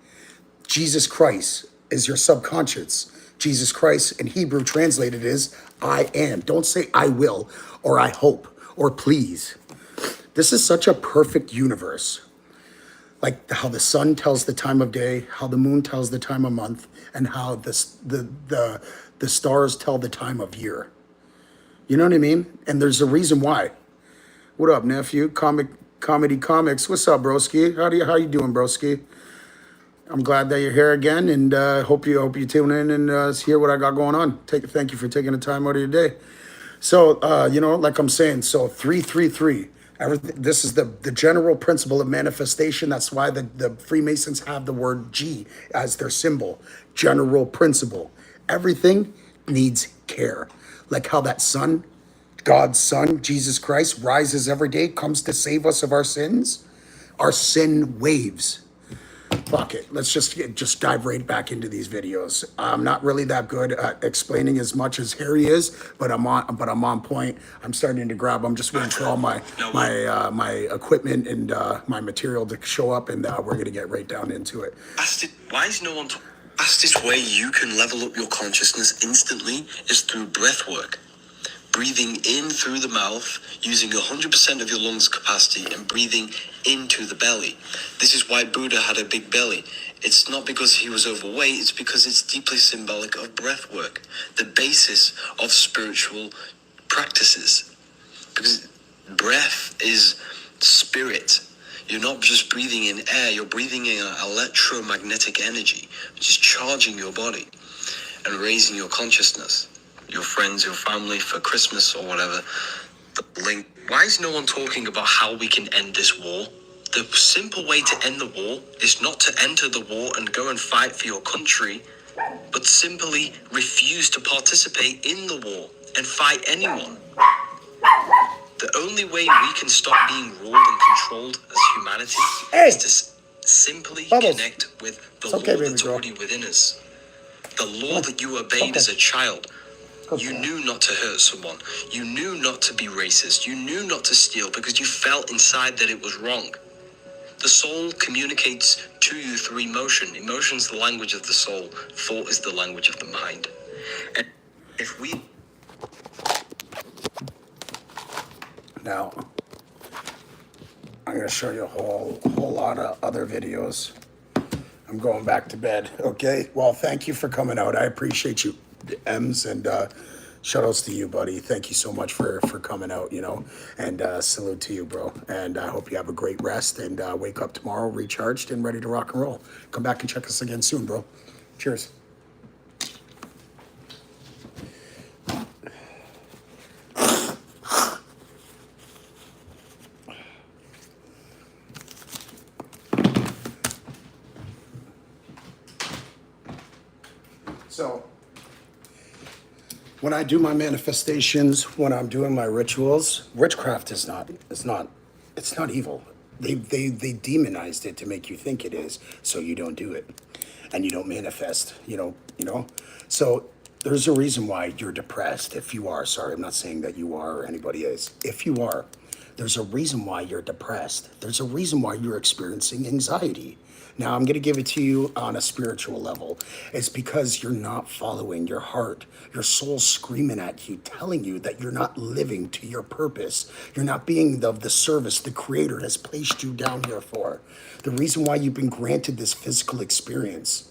Jesus Christ is your subconscious. Jesus Christ in Hebrew translated is I am. Don't say I will or I hope or please. This is such a perfect universe. Like how the sun tells the time of day, how the moon tells the time of month, and how the stars tell the time of year. You know what I mean? And there's a reason why. What up, nephew? Comedy Comics. What's up, broski? How you doing, broski? I'm glad that you're here again, and hope you tune in and hear what I got going on. Thank you for taking the time out of your day. So like I'm saying, so 333. Everything. This is the general principle of manifestation. That's why the Freemasons have the word G as their symbol. General principle. Everything needs care. Like how that sun, God's son, Jesus Christ, rises every day, comes to save us of our sins. Our sin waves. Fuck it. Let's just dive right back into these videos. I'm not really that good at explaining as much as Harry is, but I'm on point. I'm starting to grab. I'm just waiting for all my equipment and my material to show up, and we're gonna get right down into it. Fastest way you can level up your consciousness instantly is through breath work. Breathing in through the mouth, using 100% of your lungs capacity and breathing into the belly. This is why Buddha had a big belly. It's not because he was overweight, it's because it's deeply symbolic of breath work, the basis of spiritual practices. Because breath is spirit. You're not just breathing in air, you're breathing in electromagnetic energy, which is charging your body and raising your consciousness. Your friends, your family for Christmas or whatever. The link. Why is no one talking about how we can end this war? The simple way to end the war is not to enter the war and go and fight for your country, but simply refuse to participate in the war and fight anyone. The only way we can stop being ruled and controlled as humanity is to simply connect with the law that's already within us. The law that you obeyed as a child. You knew not to hurt someone. You knew not to be racist. You knew not to steal because you felt inside that it was wrong. The soul communicates to you through emotion. Emotion is the language of the soul. Thought is the language of the mind. And if we... Now, I'm going to show you a whole lot of other videos. I'm going back to bed, okay? Well, thank you for coming out. I appreciate you, Ems, and shout outs to you, buddy. Thank you so much for coming out, you know, and salute to you, bro. And I hope you have a great rest and wake up tomorrow recharged and ready to rock and roll. Come back and check us again soon, bro. Cheers. So, when I do my manifestations, when I'm doing my rituals, witchcraft is not evil. They demonized it to make you think it is, so you don't do it, and you don't manifest. You know. So there's a reason why you're depressed. If you are, sorry, I'm not saying that you are or anybody is. If you are, there's a reason why you're depressed. There's a reason why you're experiencing anxiety. Now, I'm going to give it to you on a spiritual level. It's because you're not following your heart. Your soul's screaming at you, telling you that you're not living to your purpose. You're not being of the service the Creator has placed you down here for. The reason why you've been granted this physical experience.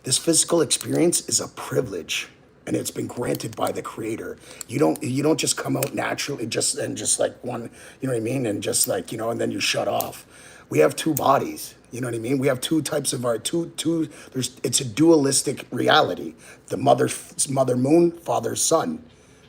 This physical experience is a privilege, and it's been granted by the Creator. You don't just come out naturally, just like one, you know what I mean, and just like, you know, and then you shut off. We have two bodies. You know what I mean? We have two types of art. It's a dualistic reality. The mother moon, father sun,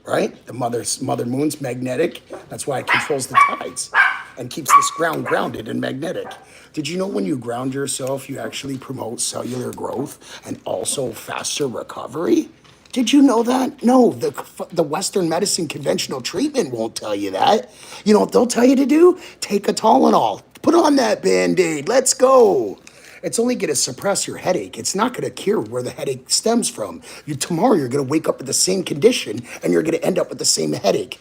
right? The mother moon's magnetic. That's why it controls the tides and keeps this ground grounded and magnetic. Did you know when you ground yourself, you actually promote cellular growth and also faster recovery? Did you know that? No, the Western medicine conventional treatment won't tell you that. You know what they'll tell you to do? Take a Tylenol. Put on that Band-Aid. Let's go. It's only going to suppress your headache. It's not going to cure where the headache stems from. Tomorrow you're going to wake up with the same condition and you're going to end up with the same headache.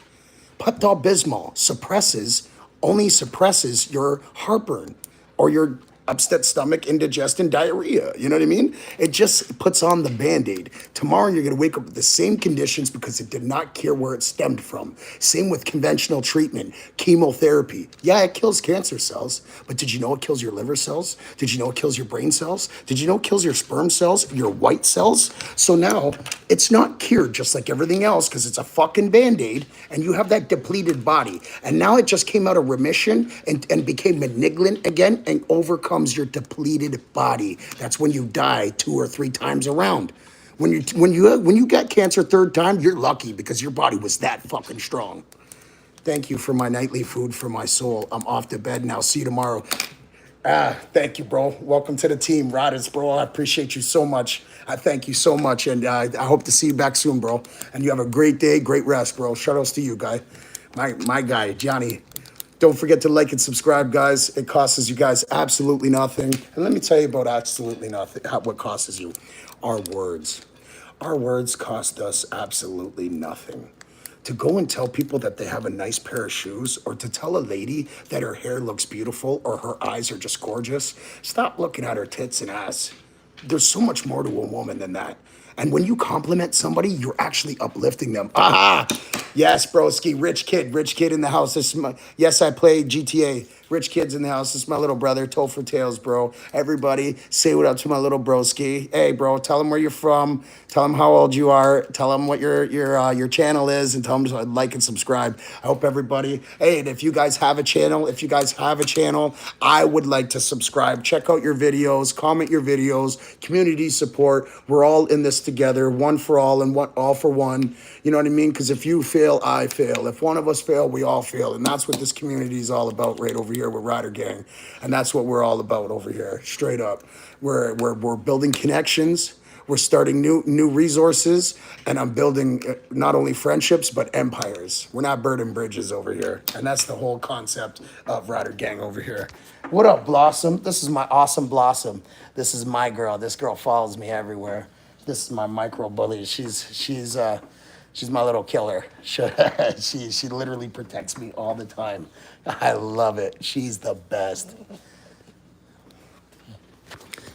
Pepto-Bismol only suppresses your heartburn or your upset stomach, indigestion, diarrhea. You know what I mean? It just puts on the Band-Aid. Tomorrow you're going to wake up with the same conditions because it did not cure where it stemmed from. Same with conventional treatment, chemotherapy. Yeah, it kills cancer cells, but did you know it kills your liver cells? Did you know it kills your brain cells? Did you know it kills your sperm cells, your white cells? So now it's not cured just like everything else because it's a fucking Band-Aid and you have that depleted body. And now it just came out of remission and became malignant again and overcomes your depleted body. That's when you die 2 or 3 times around. When you got cancer third time, you're lucky because your body was that fucking strong. Thank you for my nightly food for my soul. I'm off to bed now. See you tomorrow. Thank you, bro. Welcome to the team, Rodders, bro. I appreciate you so much. I thank you so much, and I hope to see you back soon, bro. And you have a great day, great rest, bro. Shout outs to you, guy. My guy, Johnny. Don't forget to like and subscribe, guys. It costs you guys absolutely nothing. And let me tell you about absolutely nothing, what costs you. Our words. Our words cost us absolutely nothing. To go and tell people that they have a nice pair of shoes, or to tell a lady that her hair looks beautiful or her eyes are just gorgeous, stop looking at her tits and ass. There's so much more to a woman than that. And when you compliment somebody, you're actually uplifting them. Aha! Yes, broski, rich kid in the house. Yes, I play GTA. Rich kids in the house. This is my little brother, Toe for Tails, bro. Everybody, say what up to my little broski. Hey, bro, tell him where you're from. Tell him how old you are. Tell him what your channel is, and tell him to like and subscribe. I hope everybody. Hey, and if you guys have a channel, I would like to subscribe. Check out your videos, comment your videos, community support. We're all in this together, one for all and one all for one. You know what I mean? Because if you fail, I fail. If one of us fail, we all fail, and that's what this community is all about right over here with Rider Gang, and that's what we're all about over here. Straight up, we're building connections. We're starting new resources, and I'm building not only friendships but empires. We're not burning bridges over here, and that's the whole concept of Rider Gang over here. What up, Blossom? This is my awesome Blossom. This is my girl. This girl follows me everywhere. This is my micro bully. She's my little killer. She literally protects me all the time. I love it. She's the best.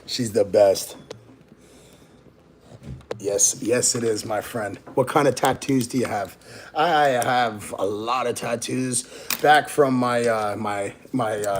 She's the best. Yes, it is, my friend. What kind of tattoos do you have? I have a lot of tattoos. Back from my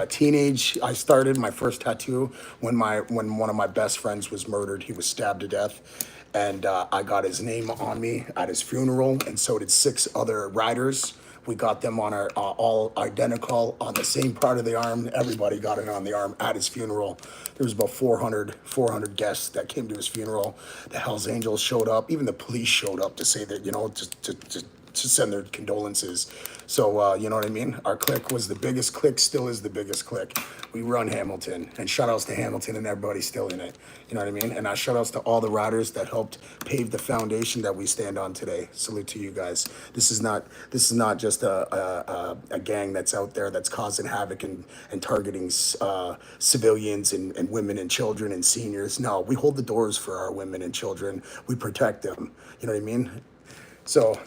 teenage, I started my first tattoo when one of my best friends was murdered. He was stabbed to death, and I got his name on me at his funeral, and so did 6 other riders. We got them on our all identical on the same part of the arm. Everybody got it on the arm at his funeral. There was about 400 guests that came to his funeral. The Hells Angels showed up. Even the police showed up to say that, to send their condolences. So, you know what I mean? Our clique was the biggest clique, still is the biggest clique. We run Hamilton, and shout outs to Hamilton and everybody still in it. You know what I mean? And shout outs to all the riders that helped pave the foundation that we stand on today. Salute to you guys. This is not just a gang that's out there that's causing havoc and targeting civilians and women and children and seniors. No, we hold the doors for our women and children. We protect them. You know what I mean? So,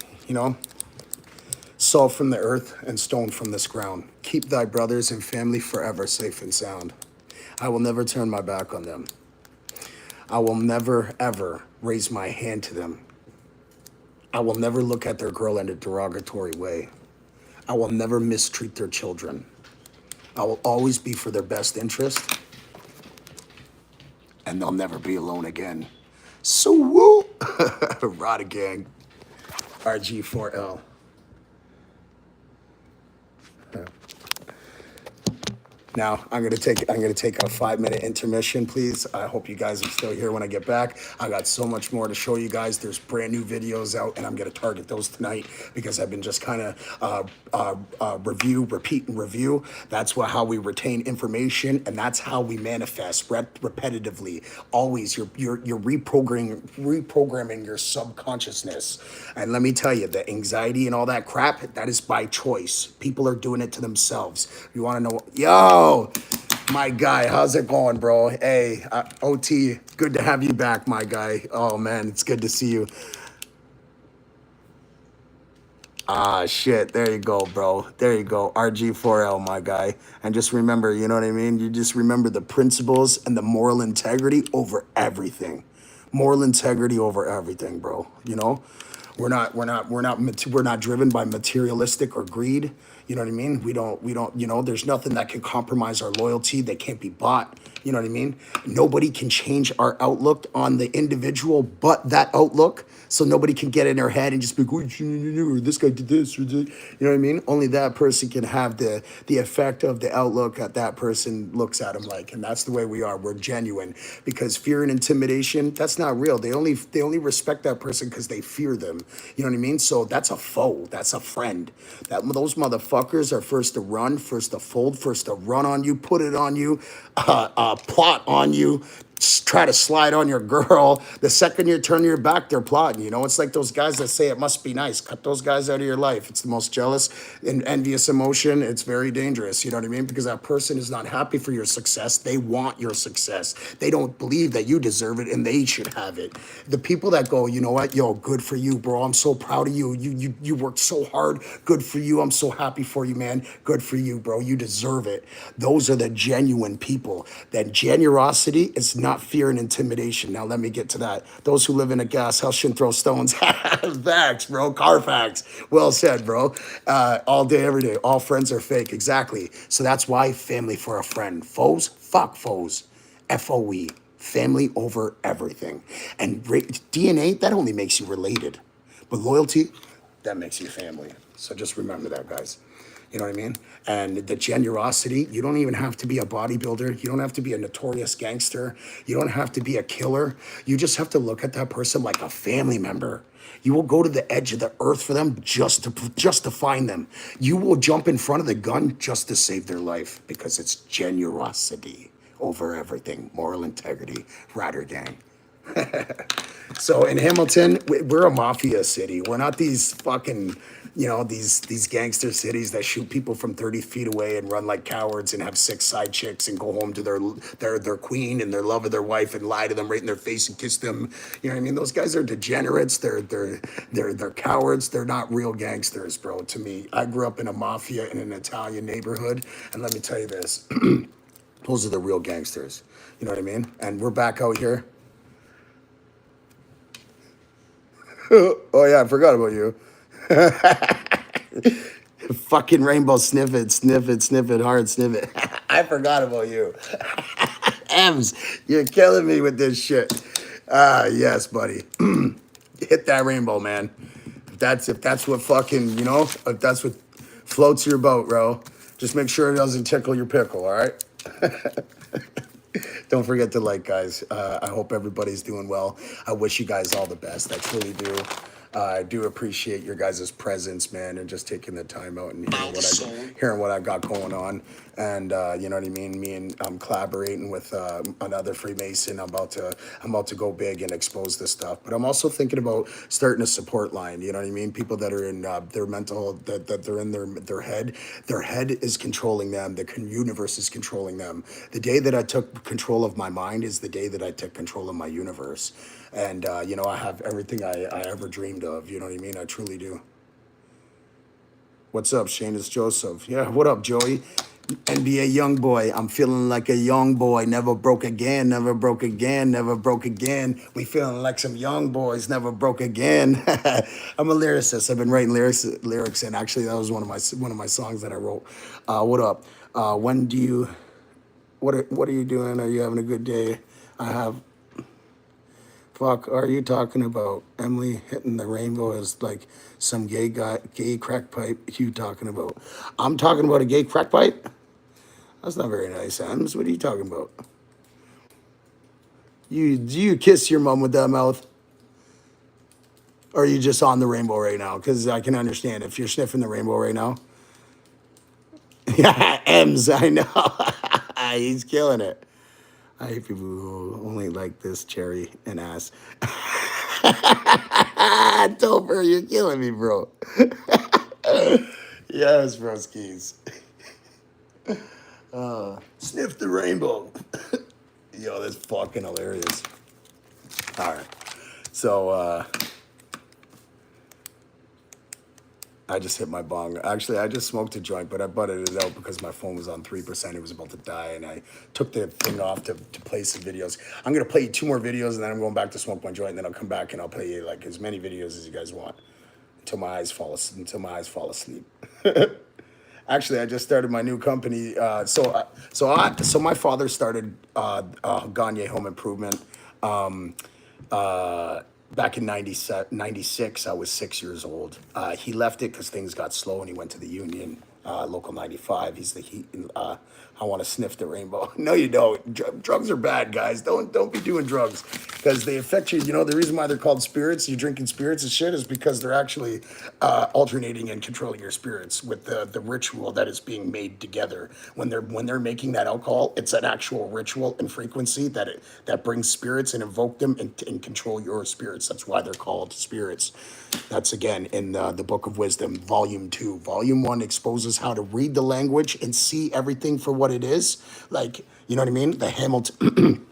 salt from the earth and stone from this ground. Keep thy brothers and family forever safe and sound. I will never turn my back on them. I will never, ever raise my hand to them. I will never look at their girl in a derogatory way. I will never mistreat their children. I will always be for their best interest, and they'll never be alone again. So woo! Rider Gang. RG4L. Now I'm gonna take a 5-minute intermission, please. I hope you guys are still here when I get back. I got so much more to show you guys. There's brand new videos out, and I'm gonna target those tonight because I've been just kind of repeat and review. That's how we retain information, and that's how we manifest repetitively. Always, you're reprogramming your subconsciousness. And let me tell you, the anxiety and all that crap, that is by choice. People are doing it to themselves. You want to know? Yo, my guy, how's it going, bro? Hey, OT, good to have you back, my guy. Oh man, it's good to see you. Ah, shit. There you go, bro. There you go. RG4L, my guy. And just remember, you know what I mean? You just remember the principles and the moral integrity over everything. Moral integrity over everything, bro. We're not driven by materialistic or greed. You know what I mean? We don't, there's nothing that can compromise our loyalty that can't be bought. You know what I mean? Nobody can change our outlook on the individual but that outlook. So nobody can get in their head and just be like, or this guy did this, or you know what I mean? Only that person can have the effect of the outlook that person looks at him like. And that's the way we are. We're genuine. Because fear and intimidation, that's not real. They only respect that person because they fear them. You know what I mean? So that's a foe. That's a friend. Those motherfuckers are first to run, first to fold, first to run on you, put it on you, plot on you, try to slide on your girl. The second you turn your back, they're plotting. It's like those guys that say it must be nice. Cut those guys out of your life. It's the most jealous and envious emotion. It's very dangerous. You know what I mean? Because that person is not happy for your success. They want your success. They don't believe that you deserve it and they should have it. The people that go, you know what? Yo, good for you, bro. I'm so proud of you. You worked so hard. Good for you. I'm so happy for you, man. Good for you, bro. You deserve it. Those are the genuine people. That generosity is not fear and intimidation. Now let me get to that. Those who live in a gas house shouldn't throw stones. Facts, bro. Carfax. Well said, bro. All day, every day. All friends are fake. Exactly. So that's why family for a friend. Foes? Fuck foes. FOE. Family over everything. And DNA, that only makes you related. But loyalty, that makes you family. So just remember that, guys. You know what I mean? And the generosity, you don't even have to be a bodybuilder. You don't have to be a notorious gangster. You don't have to be a killer. You just have to look at that person like a family member. You will go to the edge of the earth for them just to find them. You will jump in front of the gun just to save their life because it's generosity over everything. Moral integrity, Rider Gang. So in Hamilton, we're a mafia city. We're not these fucking, these gangster cities that shoot people from 30 feet away and run like cowards and have 6 side chicks and go home to their queen and their love of their wife and lie to them right in their face and kiss them. You know what I mean? Those guys are degenerates. They're cowards. They're not real gangsters, bro. To me, I grew up in a mafia in an Italian neighborhood, and let me tell you this: those are the real gangsters. You know what I mean? And we're back out here. Oh yeah, I forgot about you. Fucking rainbow, sniff it hard, sniff it. I forgot about you. Ems, you're killing me with this shit. Yes, buddy. Hit that rainbow, man. If that's what fucking, if that's what floats your boat, bro, just make sure it doesn't tickle your pickle, all right? Don't forget to like, guys. I hope everybody's doing well. I wish you guys all the best. I truly do. I do appreciate your guys' presence, man, and just taking the time out and hearing what I got going on. And you know what I mean. I'm collaborating with another Freemason. I'm about to go big and expose this stuff. But I'm also thinking about starting a support line. You know what I mean. People that are in their mental, that they're in their head. Their head is controlling them. The universe is controlling them. The day that I took control of my mind is the day that I took control of my universe. And I have everything I ever dreamed of. You know what I mean. I truly do. What's up, Shane? It's Joseph. Yeah, what up, Joey? NBA young boy. I'm feeling like a young boy. Never broke again. Never broke again. Never broke again. We feeling like some young boys. Never broke again. I'm a lyricist. I've been writing lyrics, and actually that was one of my songs that I wrote. What up? When do you? What are you doing? Are you having a good day? I have. Fuck, are you talking about? Emily hitting the rainbow is like some gay crack pipe you talking about. I'm talking about a gay crack pipe? That's not very nice, Ems. What are you talking about? Do you kiss your mom with that mouth? Or are you just on the rainbow right now? Because I can understand if you're sniffing the rainbow right now. Yeah, Ems, I know. He's killing it. I hate people who only like this cherry and ass. Topher, you're killing me, bro. Yes, broskies. Sniff the rainbow. Yo, that's fucking hilarious. All right. So, I just hit my bong. Actually, I just smoked a joint, but I butted it out because my phone was on 3%. It was about to die, and I took the thing off to play some videos. I'm going to play you 2 more videos, and then I'm going back to smoke my joint, and then I'll come back and I'll play you like as many videos as you guys want until my eyes fall asleep. Actually, I just started my new company. So my father started Gagne Home Improvement. Back in 96, I was 6 years old. He left it because things got slow and he went to the union, local 95. I want to sniff the rainbow. No, you don't. Drugs are bad, guys. Don't be doing drugs because they affect you. You know, the reason why they're called spirits, you're drinking spirits and shit, is because they're actually alternating and controlling your spirits with the ritual that is being made together. When they're making that alcohol, it's an actual ritual and frequency that brings spirits and invoke them and control your spirits. That's why they're called spirits. That's again in the Book of Wisdom, Volume 2. Volume 1 exposes how to read the language and see everything for what it is. Like, you know what I mean? The Hamilton, you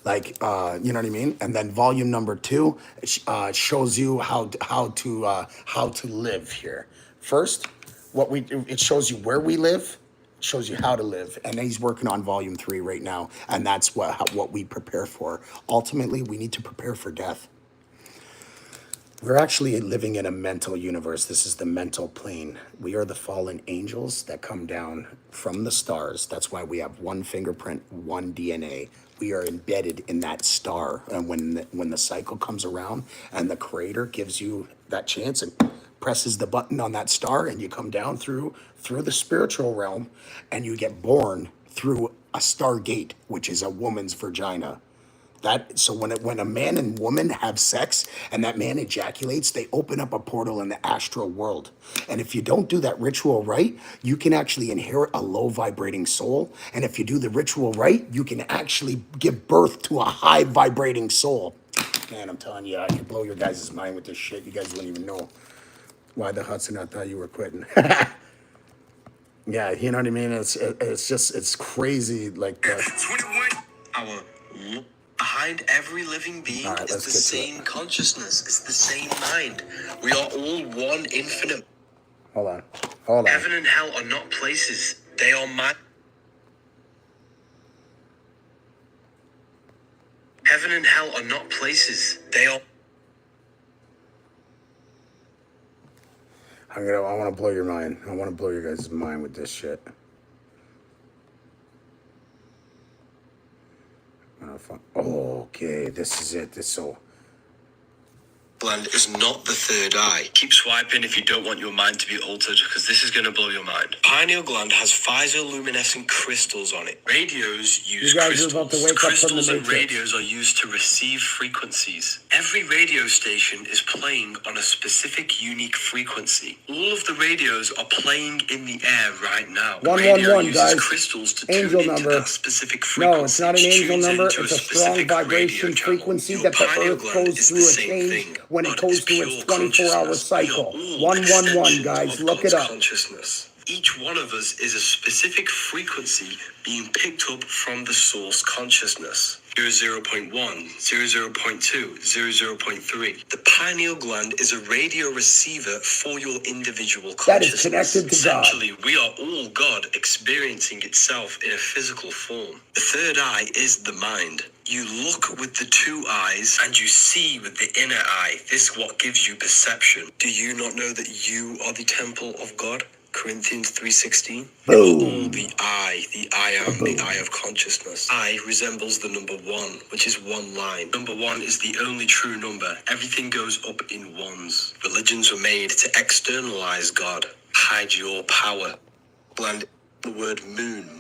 know what I mean? And then volume number 2 shows you how to live here. First, it shows you where we live, shows you how to live, and he's working on volume 3 right now, and that's what we prepare for. Ultimately, we need to prepare for death. We're actually living in a mental universe. This is the mental plane. We are the fallen angels that come down from the stars. That's why we have one fingerprint, one DNA. We are embedded in that star. And when the cycle comes around and the creator gives you that chance and presses the button on that star, and you come down through the spiritual realm, and you get born through a stargate, which is a woman's vagina. That, so when a man and woman have sex and that man ejaculates, they open up a portal in the astral world. And if you don't do that ritual right, you can actually inherit a low vibrating soul. And if you do the ritual right, you can actually give birth to a high vibrating soul. Man, I'm telling you, I can blow your guys' mind with this shit. You guys wouldn't even know why the Hudson I thought you were quitting. Yeah, you know what I mean? It's just, it's crazy. Like, 21. Our behind every living being All right, is let's the get to same it. consciousness, it's the same mind. We are all one infinite. hold on. Heaven and hell are not places, they are mind. Heaven and hell are not places, they are. I want to blow your mind. I want to blow your guys' mind with this shit. Okay, this is it. Gland is not the third eye. Keep swiping if you don't want your mind to be altered, because this is going to blow your mind. Pineal gland has phyzoluminescent crystals on it. Radios use You guys crystals. are about to wake up from the Crystals and Matrix. radios are used to receive frequencies. Every radio station is playing on a specific unique frequency. All of the radios are playing in the air right now. The 111, radio uses guys. crystals to Angel tune into number. that specific frequency. No, it's not an angel Tunes number. into It's a strong specific vibration radio channel. frequency Your that the pineal earth gland goes is through the a same change thing, when it but goes it's through its pure 24-hour consciousness. We are cycle. all 111, extensions guys. of Look God's it up. consciousness. Each one of us is a specific frequency being picked up from the source consciousness. 00.1, 00.2, 00.3. The pineal gland is a radio receiver for your individual That is consciousness. connected to God. Essentially, we are all God experiencing itself in a physical form. The third eye is the mind. You look with the two eyes and you see with the inner eye. This is what gives you perception. Do you not know that you are the temple of God? Corinthians 3:16. Boom. The I am, the eye of consciousness. I resembles the number one, which is one line. Number one is the only true number. Everything goes up in ones. Religions were made to externalize God, hide your power. Land the word moon.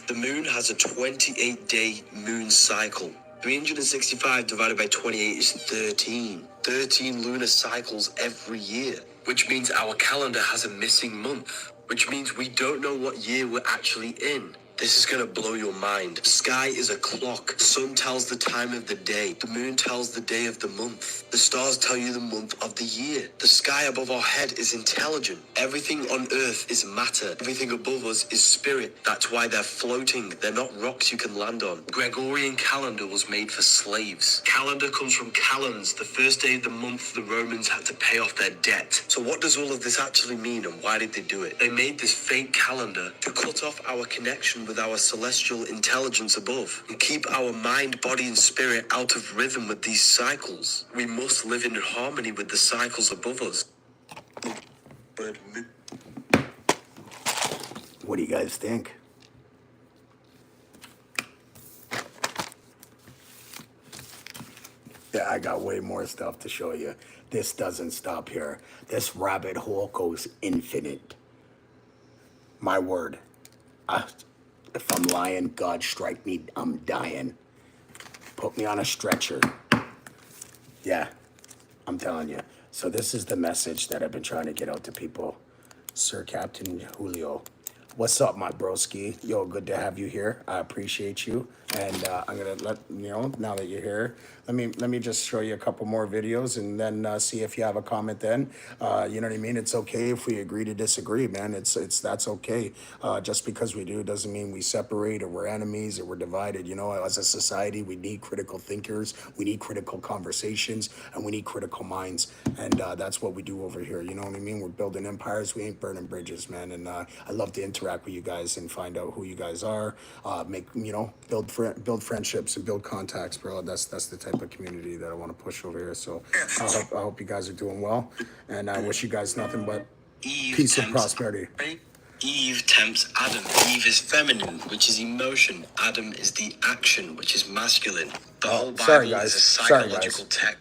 The moon has a 28-day moon cycle. 365 divided by 28 is 13. 13 lunar cycles every year, which means our calendar has a missing month, which means we don't know what year we're actually in. This is gonna blow your mind. Sky is a clock. The sun tells the time of the day. The moon tells the day of the month. The stars tell you the month of the year. The sky above our head is intelligent. Everything on earth is matter. Everything above us is spirit. That's why they're floating. They're not rocks you can land on. Gregorian calendar was made for slaves. Calendar comes from calends. The first day of the month, the Romans had to pay off their debt. So what does all of this actually mean, and why did they do it? They made this fake calendar to cut off our connection with our celestial intelligence above and keep our mind, body, and spirit out of rhythm with these cycles. We must live in harmony with the cycles above us. What do you guys think? Yeah, I got way more stuff to show you. This doesn't stop here. This rabbit hole goes infinite. My word. If I'm lying, God strike me, I'm dying. Put me on a stretcher. Yeah, I'm telling you. So this is the message that I've been trying to get out to people. Sir Captain Julio. What's up, my broski? Yo, good to have you here. I appreciate you. And I'm gonna let you know, now that you're here, let me just show you a couple more videos and then see if you have a comment then. You know what I mean? It's okay if we agree to disagree, man. It's that's okay. Just because we do doesn't mean we separate or we're enemies or we're divided. You know, as a society, we need critical thinkers, we need critical conversations, and we need critical minds. And that's what we do over here. You know what I mean? We're building empires. We ain't burning bridges, man. And I love to interact with you guys and find out who you guys are. Build friendships and build contacts, bro. That's the type of community that I want to push over here. So I hope you guys are doing well, and I wish you guys nothing but peace and prosperity. Eve tempts Adam. Eve is feminine, which is emotion. Adam is the action, which is masculine. The whole Bible sorry, guys. is a Sorry, psychological guys. text.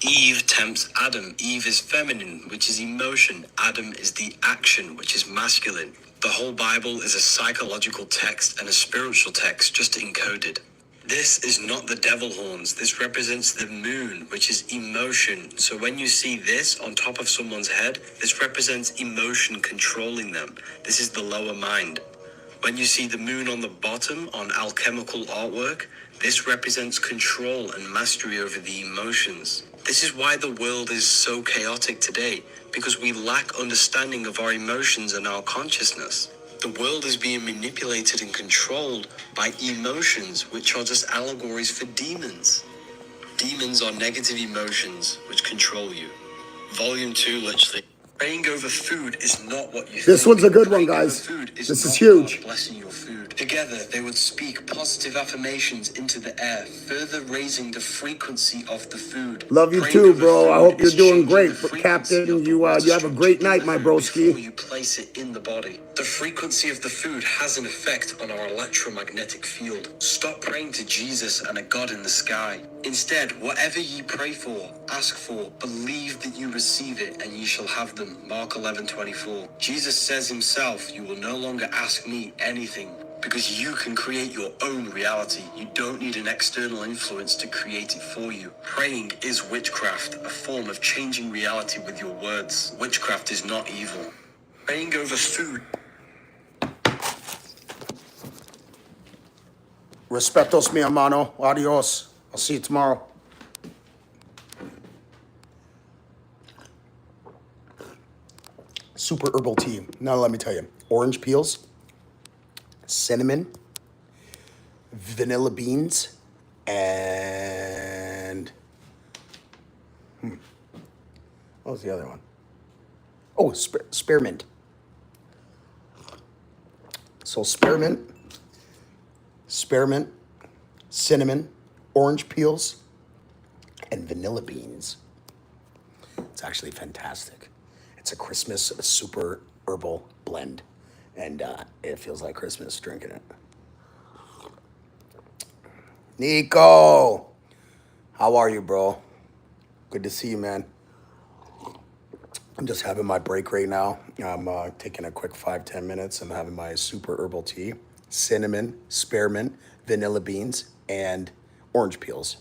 Eve tempts Adam. Eve is feminine, which is emotion. Adam is the action, which is masculine. The whole Bible is a psychological text and a spiritual text, just encoded. This is not the devil horns. This represents the moon, which is emotion. So when you see this on top of someone's head, this represents emotion controlling them. This is the lower mind. When you see the moon on the bottom on alchemical artwork, this represents control and mastery over the emotions. This is why the world is so chaotic today, because we lack understanding of our emotions and our consciousness. The world is being manipulated and controlled by emotions, which are just allegories for demons. Demons are negative emotions which control you. Volume 2, literally. Praying over food is not what you think. This one's a good one, Praying over guys. food is This is not huge. God blessing your food. Together, they would speak positive affirmations into the air, further raising the frequency of the food. Love you Praying too, over bro. I food hope you're is doing changing great. the But frequency Captain, of the you water have a structure great night, my delivered broski. before you place it in the body. The frequency of the food has an effect on our electromagnetic field. Stop praying to Jesus and a God in the sky. Instead, whatever ye pray for, ask for, believe that you receive it, and ye shall have them. Mark 11:24. Jesus says himself, you will no longer ask me anything, because you can create your own reality. You don't need an external influence to create it for you. Praying is witchcraft, a form of changing reality with your words. Witchcraft is not evil. Praying over food. Respetos, mi hermano. Adios. I'll see you tomorrow. Super herbal tea. Now let me tell you. Orange peels, cinnamon, vanilla beans, and what was the other one? Oh, spearmint. So spearmint, cinnamon, orange peels, and vanilla beans. It's actually fantastic. It's a Christmas super herbal blend, and it feels like Christmas drinking it. Nico, how are you, bro? Good to see you, man. I'm just having my break right now. I'm taking a quick 5-10 minutes. I'm having my super herbal tea, cinnamon, spearmint, vanilla beans, and orange peels.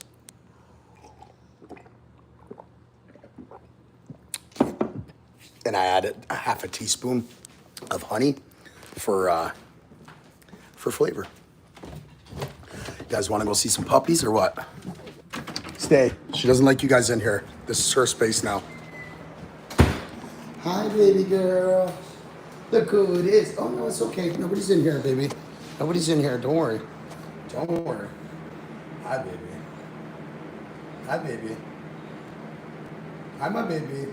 And I added a half a teaspoon of honey for flavor. You guys want to go see some puppies or what? Stay. She doesn't like you guys in here. This is her space now. Hi, baby girl. Look who it is. Oh, no, it's okay. Nobody's in here, baby. Nobody's in here. Don't worry. Don't worry. Hi, baby. Hi, baby. Hi, my baby.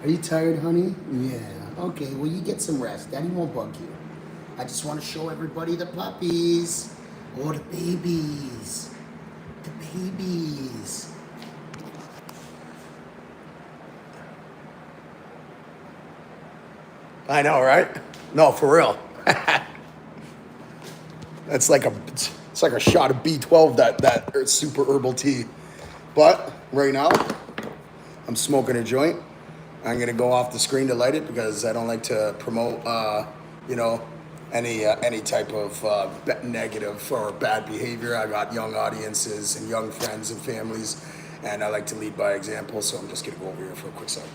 Are you tired, honey? Yeah. Okay, well, you get some rest. Daddy won't bug you. I just want to show everybody the puppies. Oh, the babies. The babies. I know, right? No, for real. It's like a shot of B12 that super herbal tea. But right now, I'm smoking a joint. I'm gonna go off the screen to light it because I don't like to promote, any type of negative or bad behavior. I got young audiences and young friends and families, and I like to lead by example. So I'm just gonna go over here for a quick second.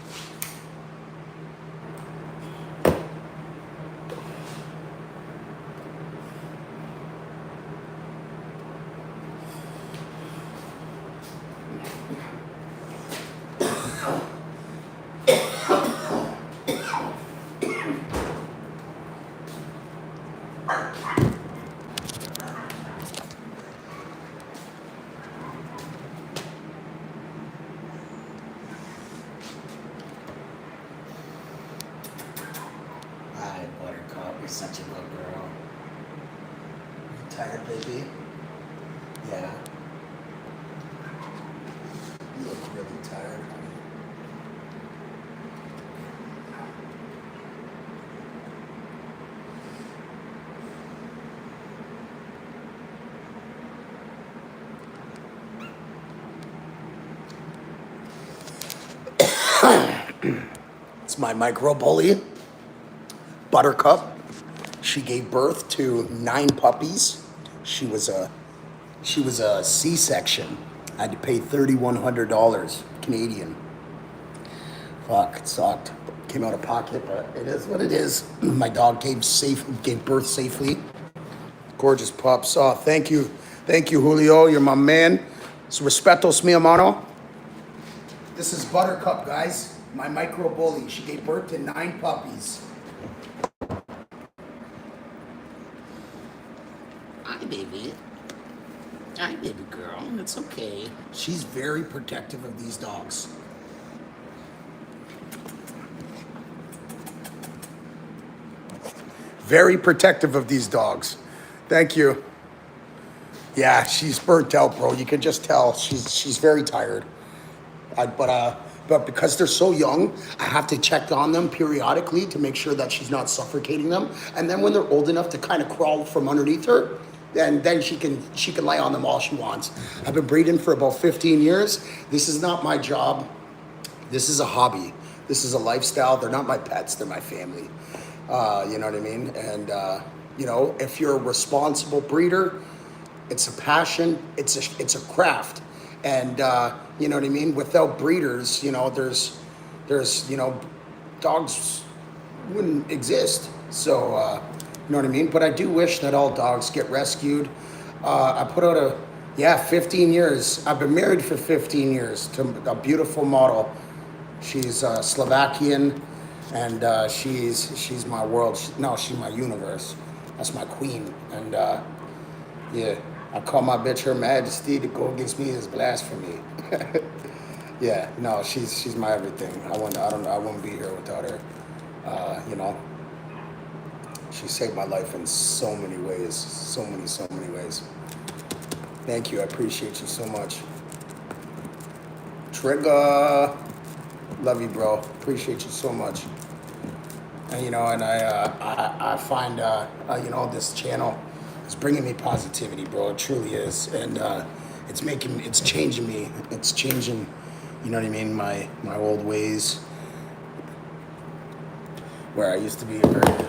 Hi, Buttercup. You're such a good girl. You tired, baby? Yeah. You look really tired, honey. It's my micro bully, Buttercup. She gave birth to 9 puppies. She was a C-section. I had to pay $3,100 Canadian. Fuck, it sucked. Came out of pocket, but it is what it is. My dog gave birth safely. Gorgeous pups. Oh, thank you, Julio. You're my man. So respetos, mi hermano. This is Buttercup, guys. My micro bully. She gave birth to 9 puppies. Hi, baby. Hi, baby girl. It's okay. She's very protective of these dogs. Very protective of these dogs. Thank you. Yeah, she's burnt out, bro. You can just tell she's very tired. But because they're so young, I have to check on them periodically to make sure that she's not suffocating them. And then when they're old enough to kind of crawl from underneath her, then she can lay on them all she wants. I've been breeding for about 15 years. This is not my job. This is a hobby. This is a lifestyle. They're not my pets. They're my family. You know what I mean? And you know, if you're a responsible breeder, it's a passion. It's a craft. And you know what I mean? Without breeders, you know, there's you know, dogs wouldn't exist. So you know what I mean? But I do wish that all dogs get rescued. I put out 15 years. I've been married for 15 years to a beautiful model. She's Slovakian, and she's my world. She's my universe. That's my queen. And yeah, I call my bitch Her Majesty. To go against me is blasphemy. Yeah, no, she's my everything. I wouldn't be here without her. You know, she saved my life in so many ways, so many ways. Thank you. I appreciate you so much. Trigger. Love you, bro. Appreciate you so much. And you know, and I find you know, this channel is bringing me positivity, bro. It truly is, and it's changing me. It's changing, you know what I mean, my old ways, where I used to be a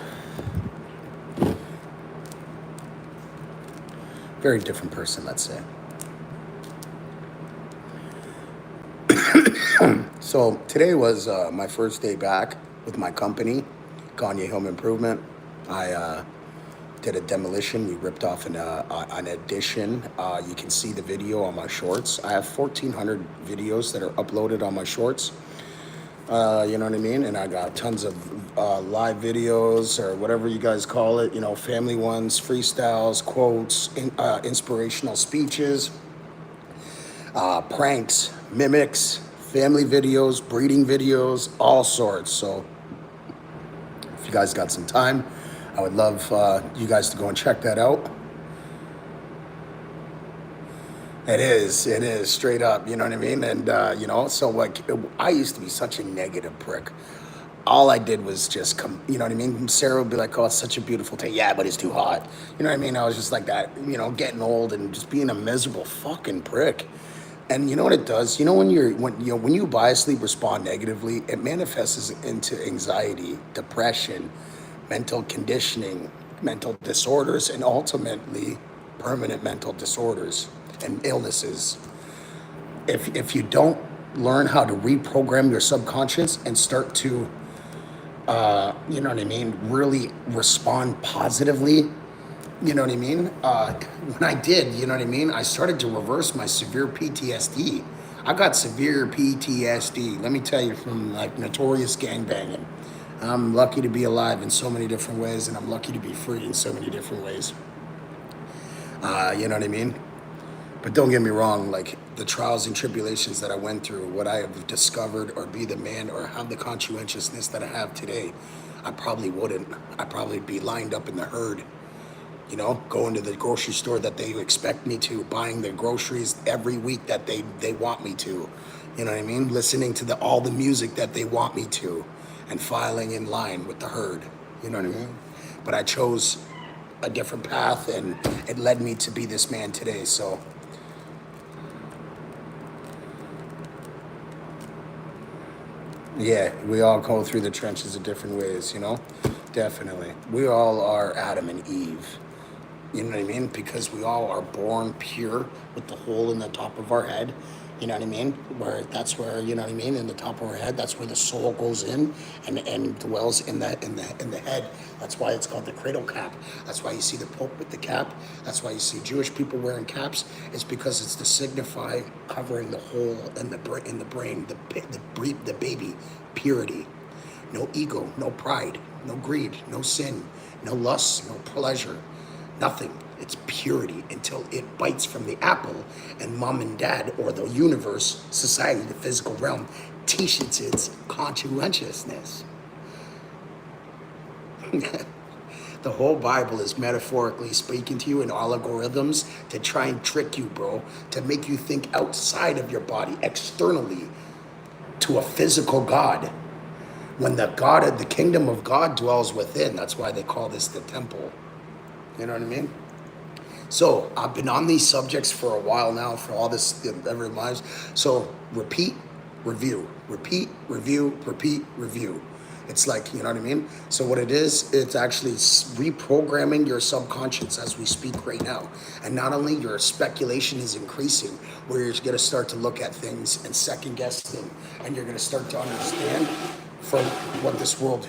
very different person, let's say. So today was my first day back with my company, Gagne Home Improvement. I did a demolition. We ripped off an addition. You can see the video on my shorts. I have 1,400 videos that are uploaded on my shorts. You know what I mean? And I got tons of live videos, or whatever you guys call it, you know, family ones, freestyles, quotes, inspirational speeches, pranks, mimics, family videos, breeding videos, all sorts. So if you guys got some time, I would love you guys to go and check that out. It is straight up, you know what I mean? And you know, so like, I used to be such a negative prick. All I did was just come, you know what I mean? Sarah would be like, oh, it's such a beautiful day. Yeah, but it's too hot. You know what I mean? I was just like that, you know, getting old and just being a miserable fucking prick. And you know what it does? You know, when you biasly respond negatively, it manifests into anxiety, depression, mental conditioning, mental disorders, and ultimately permanent mental disorders and illnesses. If you don't learn how to reprogram your subconscious and start to, you know what I mean, really respond positively, you know what I mean? When I did, you know what I mean, I started to reverse my severe PTSD. I got severe PTSD, let me tell you, from like notorious gangbanging. I'm lucky to be alive in so many different ways, and I'm lucky to be free in so many different ways. You know what I mean? But don't get me wrong, like the trials and tribulations that I went through, what I have discovered, or be the man, or have the conscientiousness that I have today, I probably wouldn't. I'd probably be lined up in the herd, you know, going to the grocery store that they expect me to, buying the groceries every week that they want me to, you know what I mean? Listening to all the music that they want me to, and filing in line with the herd, you know what I mean? But I chose a different path, and it led me to be this man today, so. Yeah, we all go through the trenches in different ways, you know? Definitely. We all are Adam and Eve. You know what I mean? Because we all are born pure with the hole in the top of our head. You know what I mean? Where that's where, you know what I mean, in the top of our head, that's where the soul goes in and dwells in the head. That's why it's called the cradle cap. That's why you see the Pope with the cap. That's why you see Jewish people wearing caps. It's because it's to signify covering the hole in the brain, the baby, purity. No ego, no pride, no greed, no sin, no lust, no pleasure. Nothing. It's purity until it bites from the apple and mom and dad or the universe, society, the physical realm teaches its conscientiousness. The whole Bible is metaphorically speaking to you in algorithms to try and trick you, bro, to make you think outside of your body, externally, to a physical God. When the God of the kingdom of God dwells within, that's why they call this the temple. You know what I mean? So I've been on these subjects for a while now, for all this every lives. So repeat, review, repeat, review, repeat, review. It's like, you know what I mean? So what it is, it's actually reprogramming your subconscious as we speak right now. And not only your speculation is increasing, where you're going to start to look at things and second guess them, and you're going to start to understand from what this world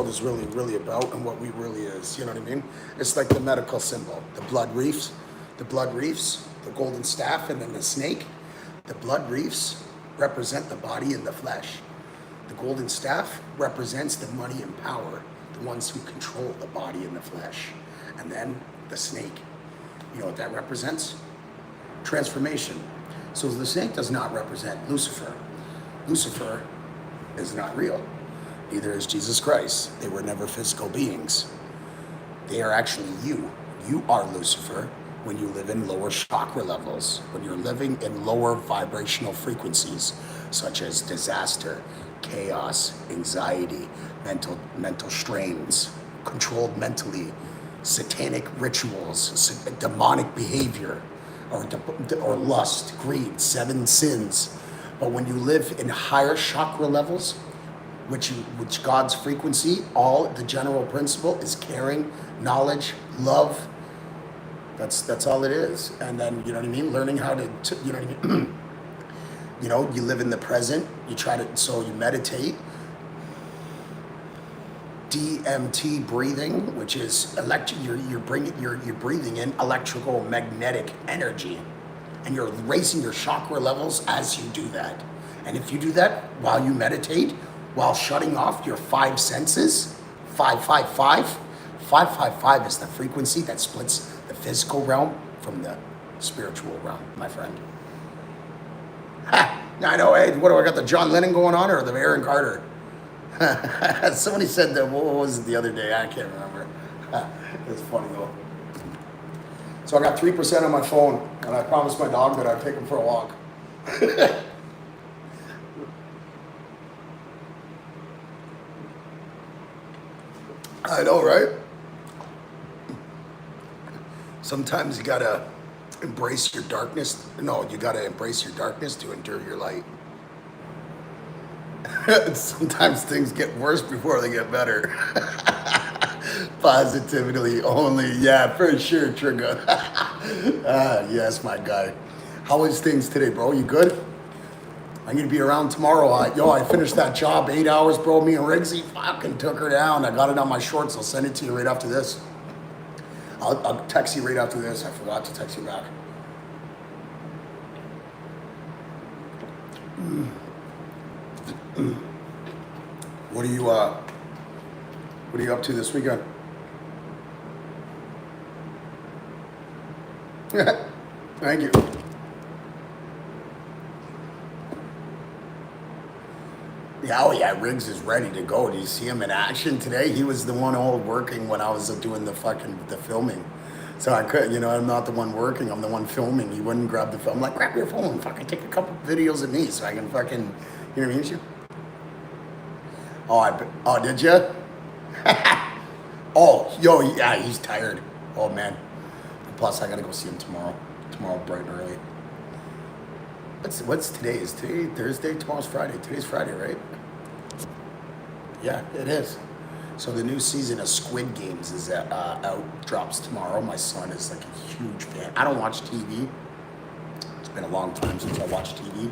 is really about and what we really is. You know what I mean? It's like the medical symbol, the blood reefs, the golden staff, and then the snake. The blood reefs represent the body and the flesh. The golden staff represents the money and power, the ones who control the body and the flesh. And then the snake, you know what that represents? Transformation. So the snake does not represent Lucifer. Lucifer is not real. Neither is Jesus Christ. They were never physical beings. They are actually you. You are Lucifer when you live in lower chakra levels, when you're living in lower vibrational frequencies, such as disaster, chaos, anxiety, mental strains, controlled mentally, satanic rituals, demonic behavior, or lust, greed, 7 sins. But when you live in higher chakra levels, which God's frequency, all the general principle is caring, knowledge, love. That's all it is. And then, you know what I mean? Learning how to you know what I mean? You know, you live in the present. So you meditate. DMT breathing, which is you're breathing in electrical magnetic energy, and you're raising your chakra levels as you do that. And if you do that while you meditate, while shutting off your 5 senses, 555 is the frequency that splits the physical realm from the spiritual realm, my friend. Ha! I know, hey, what do I got, the John Lennon going on or the Aaron Carter? Somebody said that, what was it the other day? I can't remember. It's funny though. So I got 3% on my phone, and I promised my dog that I'd take him for a walk. I know, right? Sometimes you gotta embrace your darkness. No, you gotta embrace your darkness to endure your light. Sometimes things get worse before they get better. Positively only. Yeah, for sure, Trigger. Yes, my guy. How is things today, bro? You good? I'm gonna be around tomorrow. I finished that job, 8 hours, bro. Me and Riggsy fucking took her down. I got it on my shorts. I'll send it to you right after this. I'll text you right after this. I forgot to text you back. What are you up to this weekend? Thank you. Yeah, oh yeah, Riggs is ready to go. Do you see him in action today? He was the one all working when I was doing the filming. So I could, I'm not the one working, I'm the one filming. He wouldn't grab the phone. I'm like, grab your phone, fucking take a couple videos of me so I can fucking, you know what I mean? Oh, did you? Oh, yo, yeah, he's tired. Oh man. Plus I gotta go see him tomorrow bright and early. What's today? Is today Thursday? Tomorrow's Friday. Today's Friday, right? Yeah, it is. So the new season of Squid Games is out, drops tomorrow. My son is like a huge fan. I don't watch TV. It's been a long time since I watched TV.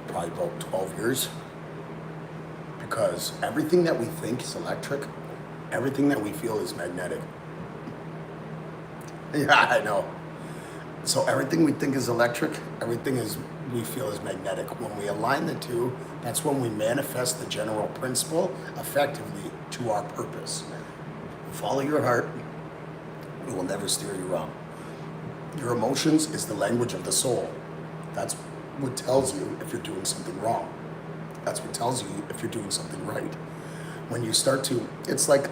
Probably about 12 years. Because everything that we think is electric, everything that we feel is magnetic. Yeah, I know. So everything we think is electric, everything is we feel is magnetic. When we align the two, that's when we manifest the general principle effectively to our purpose. Follow your heart. It will never steer you wrong. Your emotions is the language of the soul. That's what tells you if you're doing something wrong. That's what tells you if you're doing something right. When you start to, it's like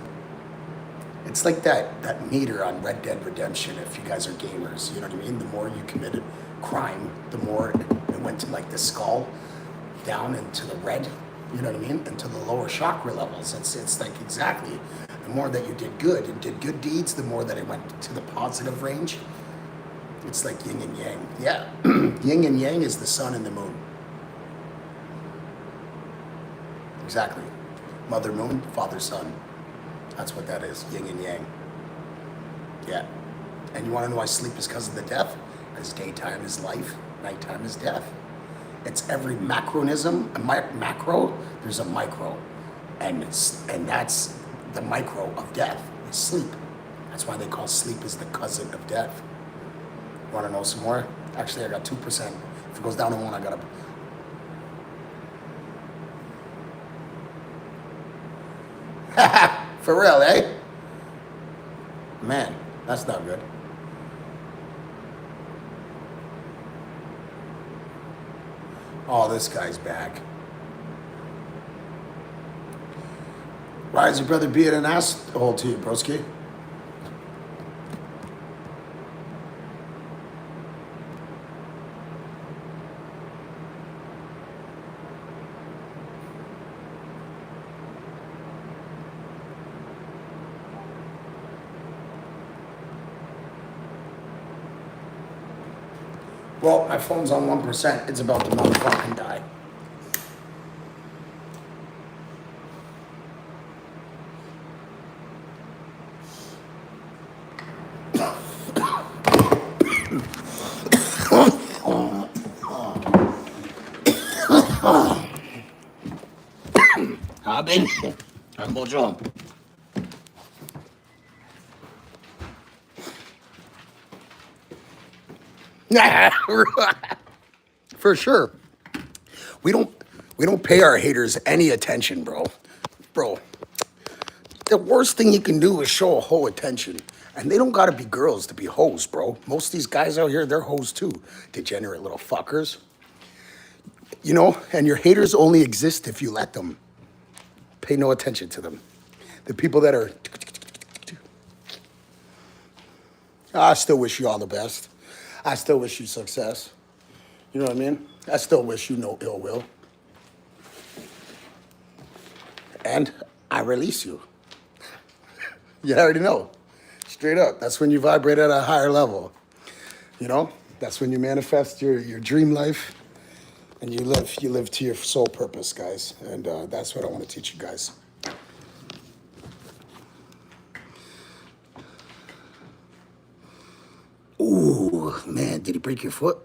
that meter on Red Dead Redemption. If you guys are gamers, you know what I mean. The more you committed crime, the more it went to like the skull, down into the red. You know what I mean, into the lower chakra levels. It's like exactly. The more that you did good and did good deeds, the more that it went to the positive range. It's like yin and yang. Yeah, yin and yang is the sun and the moon. Exactly. Mother moon, father sun. That's what that is, yin and yang. Yeah. And you want to know why sleep is because of the death? Because daytime is life, nighttime is death. It's every macronism, macro, there's a micro. And that's the micro of death, is sleep. That's why they call sleep is the cousin of death. You want to know some more? Actually, I got 2%. If it goes down to 1, I got to... For real, eh? Man, that's not good. Oh, this guy's back. Why is your brother being an asshole to you, broski? Well, my phone's on 1%. It's about to motherfucking die. Haben? Ein Bonjour. For sure. We don't pay our haters any attention, bro. Bro, the worst thing you can do is show a hoe attention. And they don't gotta be girls to be hoes, bro. Most of these guys out here, they're hoes too. Degenerate little fuckers. You know, and your haters only exist if you let them. Pay no attention to them. The people that are... I still wish you all the best. I still wish you success. You know what I mean? I still wish you no ill will. And I release you. You already know. Straight up. That's when you vibrate at a higher level. You know? That's when you manifest your dream life and you live to your soul purpose, guys. And that's what I want to teach you guys. Ooh, man, did he break your foot?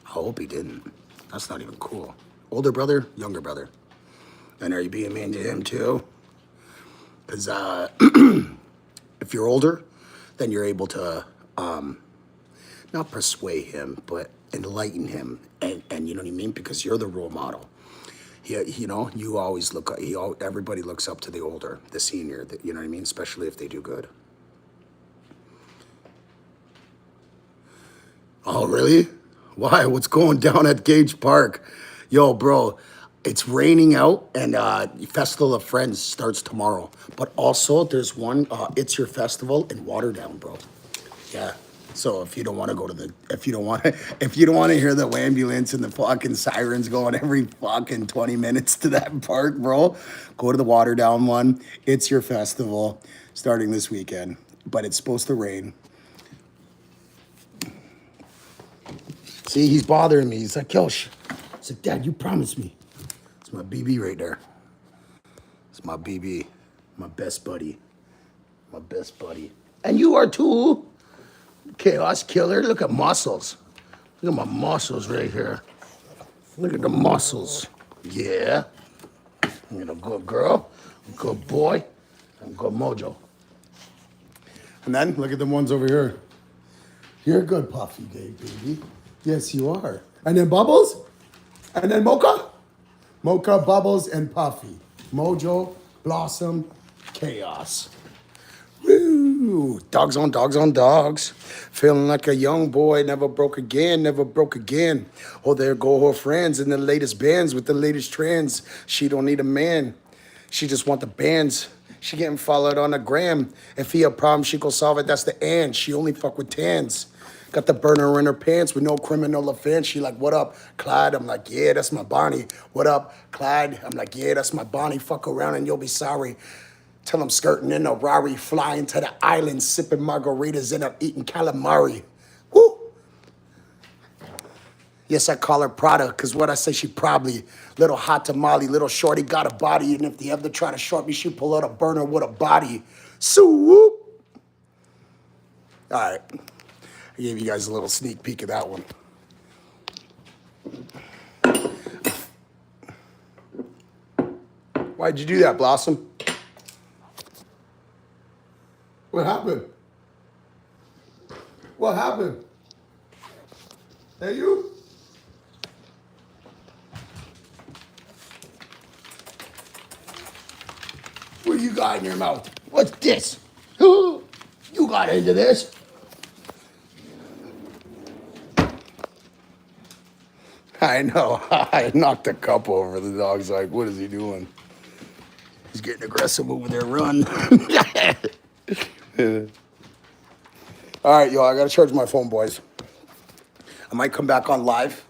I hope he didn't. That's not even cool. Older brother, younger brother. And are you being mean to him too? Because if you're older, then you're able to not persuade him, but enlighten him. And you know what I mean? Because you're the role model. You know, you always everybody looks up to the older, the senior, you know what I mean? Especially if they do good. Oh, really? Why? What's going down at Gage Park? Yo, bro, it's raining out and Festival of Friends starts tomorrow. But also there's one, It's Your Festival in Waterdown, bro. Yeah. So if you don't want to go to if you don't want to hear the ambulance and the fucking sirens going every fucking 20 minutes to that park, bro, go to the Waterdown one. It's Your Festival starting this weekend, but it's supposed to rain. See, he's bothering me. He's like, yo, he's like, Dad, you promised me. It's my BB right there. It's my BB, my best buddy. My best buddy. And you are too. Chaos killer. Look at muscles. Look at my muscles right here. Look at the muscles. Yeah. You're a good girl, a good boy, and good mojo. And then look at the ones over here. You're a good puffy gay baby. Yes, you are. And then Bubbles. And then Mocha. Mocha, Bubbles, and Puffy. Mojo, Blossom, Chaos. Woo! Dogs on dogs on dogs. Feeling like a young boy, never broke again, never broke again. Oh, there go her friends in the latest bands with the latest trends. She don't need a man. She just want the bands. She getting followed on the gram. If he a problem, she go solve it. That's the and. She only fuck with tans. Got the burner in her pants with no criminal offense. She like, what up, Clyde? I'm like, yeah, that's my Bonnie. What up, Clyde? I'm like, yeah, that's my Bonnie. Fuck around and you'll be sorry. Till I'm skirting in a Rari, flying to the island, sipping margaritas, and I'm eating calamari. Woo! Yes, I call her Prada, because what I say, she probably little hot tamale, little shorty got a body, and if they ever try to short me, she pull out a burner with a body. So whoop! All right, I gave you guys a little sneak peek of that one. Why'd you do that, Blossom? What happened? What happened? Hey, you? What you got in your mouth? What's this? You got into this? I know. I knocked a cup over. The dog's like, what is he doing? He's getting aggressive over there. Run. All right, y'all. I got to charge my phone, boys. I might come back on live.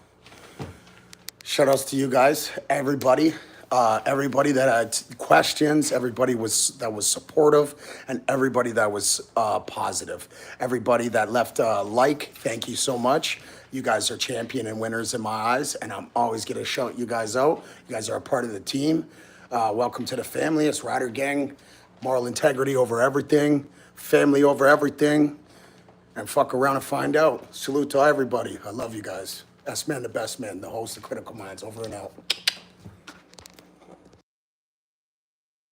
Shout outs to you guys, everybody. Everybody that had questions, everybody that was supportive, and everybody that was positive. Everybody that left a like, thank you so much. You guys are champion and winners in my eyes, and I'm always gonna shout you guys out. You guys are a part of the team. Welcome to the family. It's Rider Gang. Moral integrity over everything. Family over everything. And fuck around and find out. Salute to everybody. I love you guys. Best man, the best man, the host of Critical Minds. Over and out.